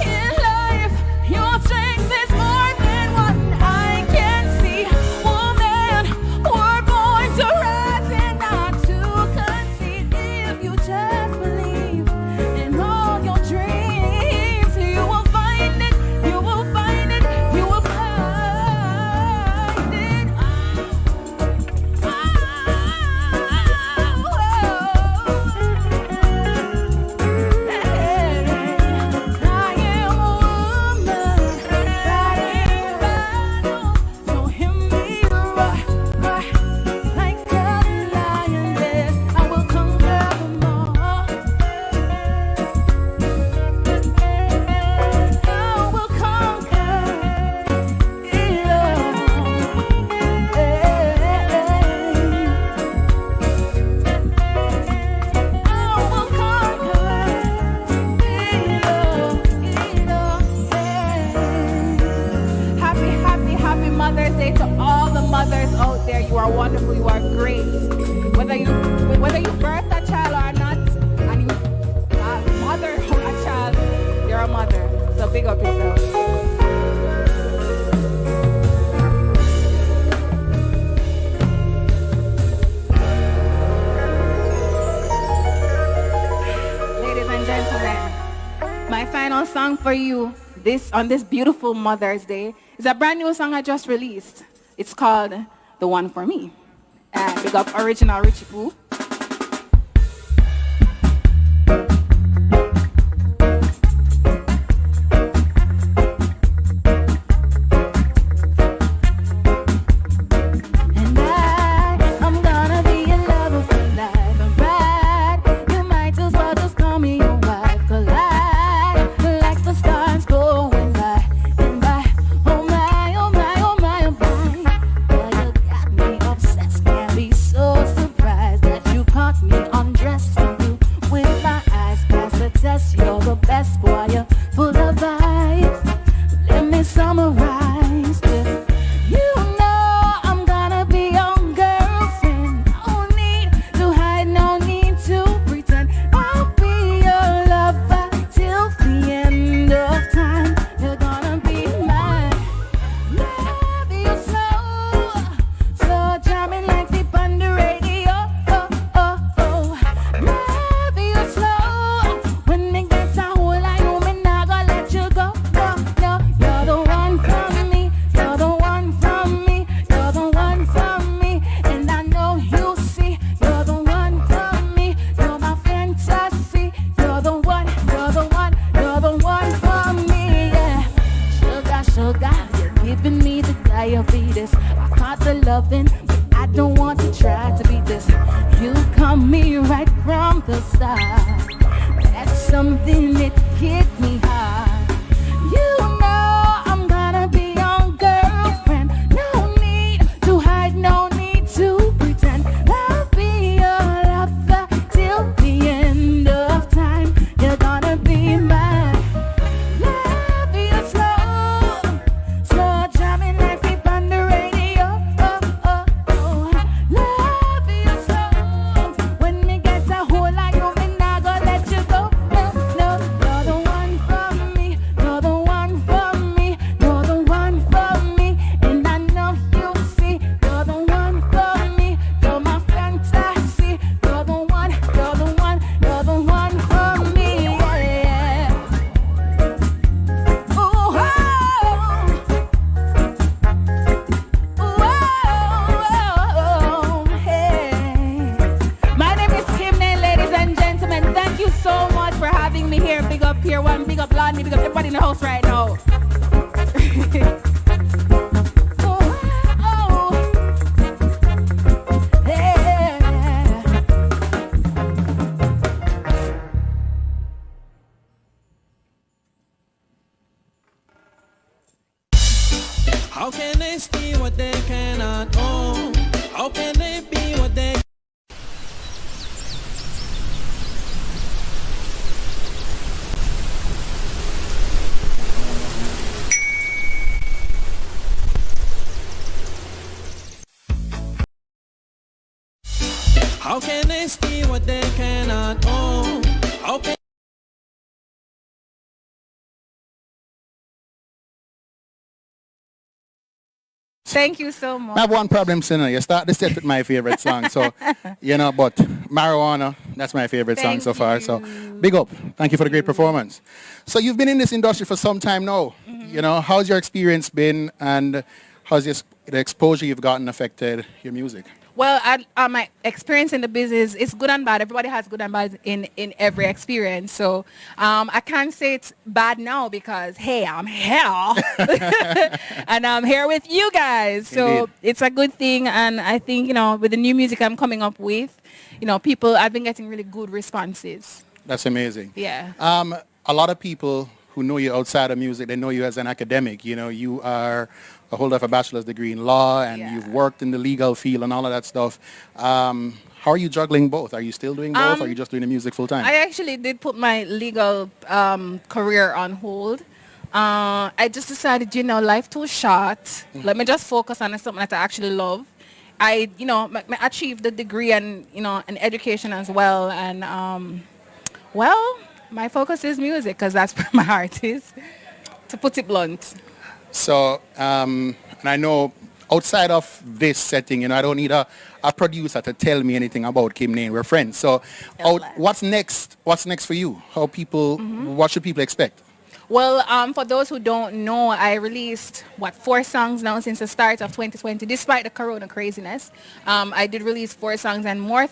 In life, your strength is more than what I can see. Woman, we're born to rise and not to concede. If you just believe in all your dreams, you will find it, you will find it, you will find it. I am a woman fighting battles. So hear me roar, roar, like a lioness. I will conquer them all. I will conquer it all. Happy, happy, happy Mother's Day to all the mothers out there. You are wonderful. You are great. Whether you birthed a child or not, and you mother a child, you're a mother. So big up yourself. Ladies and gentlemen, my final song for you on this beautiful Mother's Day is a brand new song I just released. It's called The One For Me. And big up original Richie Poo. And I'm gonna be in love don't want to try to beat this. You come me right from the start. That's something that hit me hard. You know I'm gonna be your girlfriend. No need to hide, no need to pretend. I'll be your lover till the end of time. You're gonna be mine. Love you slow, slow jamming like deep on the radio. Love you slow. When me get a hold of you, me not gonna let you go. No, you're the one for me. You're the one for me. You're the one for me. And I know you see. You're the one for me. You're my fantasy. You're the one. You're the one. You're the one for me. Yeah. Ooh, hey. My name is Kim Nain, ladies and gentlemen. Thank you so much for having me here. Big up here one, big up Lonnie, big up everybody in the house right now. How can they steal what they cannot own? How can they be what they How can they steal what they cannot own? How can Thank you so much. I have one problem, Sinner. You start the set with my favorite song, so, but Marijuana, that's my favorite song so far, so big up. Thank you for the great performance. So you've been in this industry for some time now. How's your experience been, and how's the exposure you've gotten affected your music? Well, my experience in the business is good and bad. Everybody has good and bad in every experience. So I can't say it's bad now because, hey, I'm here. And I'm here with you guys. So Indeed. It's a good thing. And I think, with the new music I'm coming up with, I've been getting really good responses. That's amazing. Yeah. A lot of people who know you outside of music, they know you as an academic. You are a holder of a bachelor's degree in law, and you've worked in the legal field and all of that stuff. How are you juggling both? Are you still doing both, or are you just doing the music full time? I actually did put my legal career on hold. I just decided, life too short. Let me just focus on something that I actually love. I achieved the degree and, an education as well. And, my focus is music because that's where my heart is, to put it blunt. So, and I know outside of this setting, I don't need a producer to tell me anything about Kim Nain. We're friends. So, what's next? What's next for you? What should people expect? Well, for those who don't know, I released, 4 songs now since the start of 2020, despite the corona craziness. I did release 4 songs, and more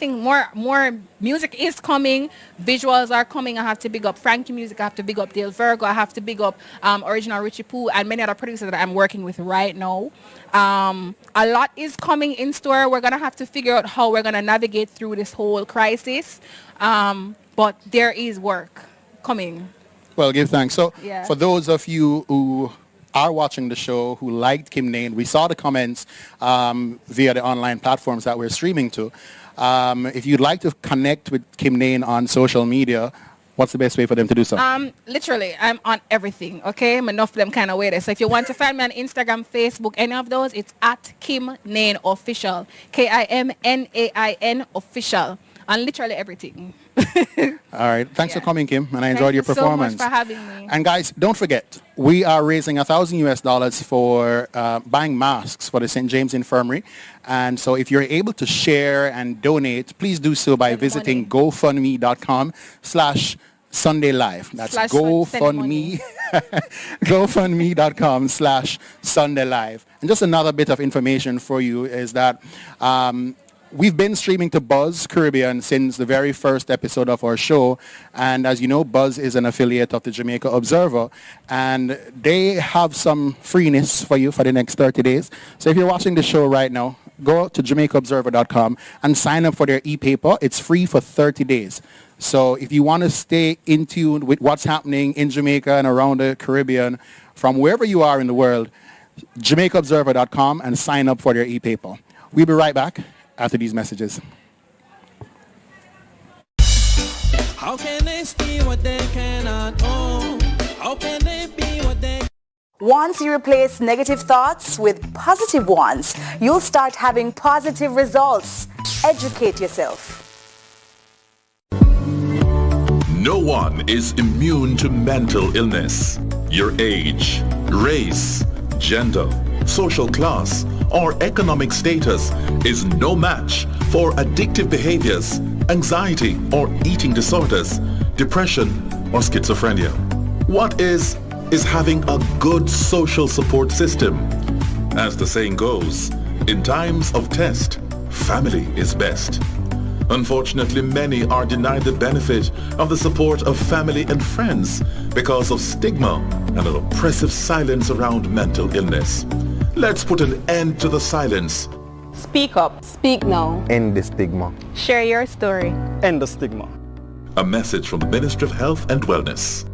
music is coming. Visuals are coming. I have to big up Frankie Music. I have to big up Dale Virgo. I have to big up Original Richie Poo and many other producers that I'm working with right now. A lot is coming in store. We're going to have to figure out how we're going to navigate through this whole crisis. But there is work coming. Well, give thanks. So, Yeah. for those of you who are watching the show, who liked Kim Nain, we saw the comments via the online platforms that we're streaming to. If you'd like to connect with Kim Nain on social media, what's the best way for them to do so? Literally, I'm on everything, okay? I'm enough of them kind of way there. So if you want to find me on Instagram, Facebook, any of those, it's at Kim Nain Official. KIMNAIN Official. On literally everything. All right. Thanks for coming, Kim, and I enjoyed your performance. Thank you so much for having me. And guys, don't forget, we are raising $1,000 for buying masks for the St. James Infirmary. And so if you're able to share and donate, please do so by visiting GoFundMe.com/Sunday Live. That's GoFundMe. GoFundMe.com/Sunday Live. And just another bit of information for you is that we've been streaming to Buzz Caribbean since the very first episode of our show. And as you know, Buzz is an affiliate of the Jamaica Observer. And they have some freeness for you for the next 30 days. So if you're watching the show right now go to JamaicaObserver.com and sign up for their e-paper. It's free for 30 days. So if you want to stay in tune with what's happening in Jamaica and around the Caribbean, from wherever you are in the world, JamaicaObserver.com and sign up for their e-paper. We'll be right back after these messages. How can they steal what they cannot own? How can they be what they... Once you replace negative thoughts with positive ones, you'll start having positive results. Educate yourself. No one is immune to mental illness. Your age, race, gender, social class, or economic status is no match for addictive behaviors, anxiety or eating disorders, depression or schizophrenia. What is having a good social support system. As the saying goes, in times of test, family is best. Unfortunately, many are denied the benefit of the support of family and friends because of stigma and an oppressive silence around mental illness. Let's put an end to the silence. Speak up. Speak now. End the stigma. Share your story. End the stigma. A message from the Ministry of Health and Wellness.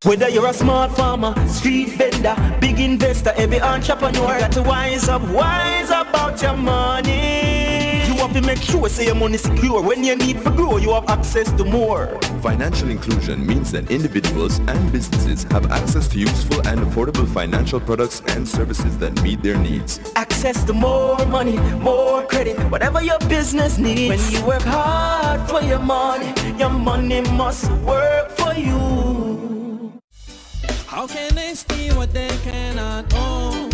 Whether you're a smart farmer, street vendor, big investor, every entrepreneur got to wise up about your money. You have to make sure say your money secure. When you need to grow, you have access to more. Financial inclusion means that individuals and businesses have access to useful and affordable financial products and services that meet their needs. Access to more money, more credit, whatever your business needs. When you work hard for your money must work for you. How can they steal what they cannot own?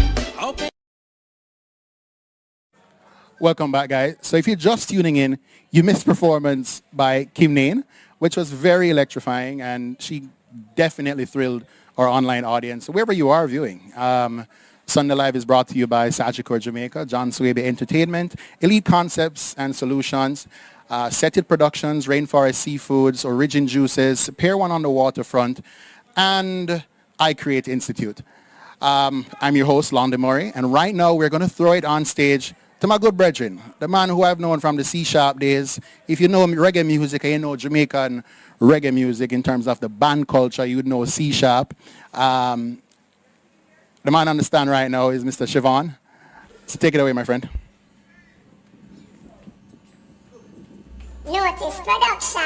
Welcome back, guys. So if you're just tuning in, you missed performance by Kim Nain, which was very electrifying, and she definitely thrilled our online audience, wherever you are viewing. Sunday Live is brought to you by Sagicor Jamaica, John Swaby Entertainment, Elite Concepts and Solutions, Seted Productions, Rainforest Seafoods, Origin Juices, Pier 1 on the Waterfront, and I Create Institute. I'm your host, Londe Murray, and right now we're going to throw it on stage to my good brethren, the man who I've known from the C-Sharp days. If you know reggae music and you know Jamaican reggae music in terms of the band culture, you would know C-Sharp. The man on the stand right now is Mr. Siobhan. So take it away, my friend. Notice production.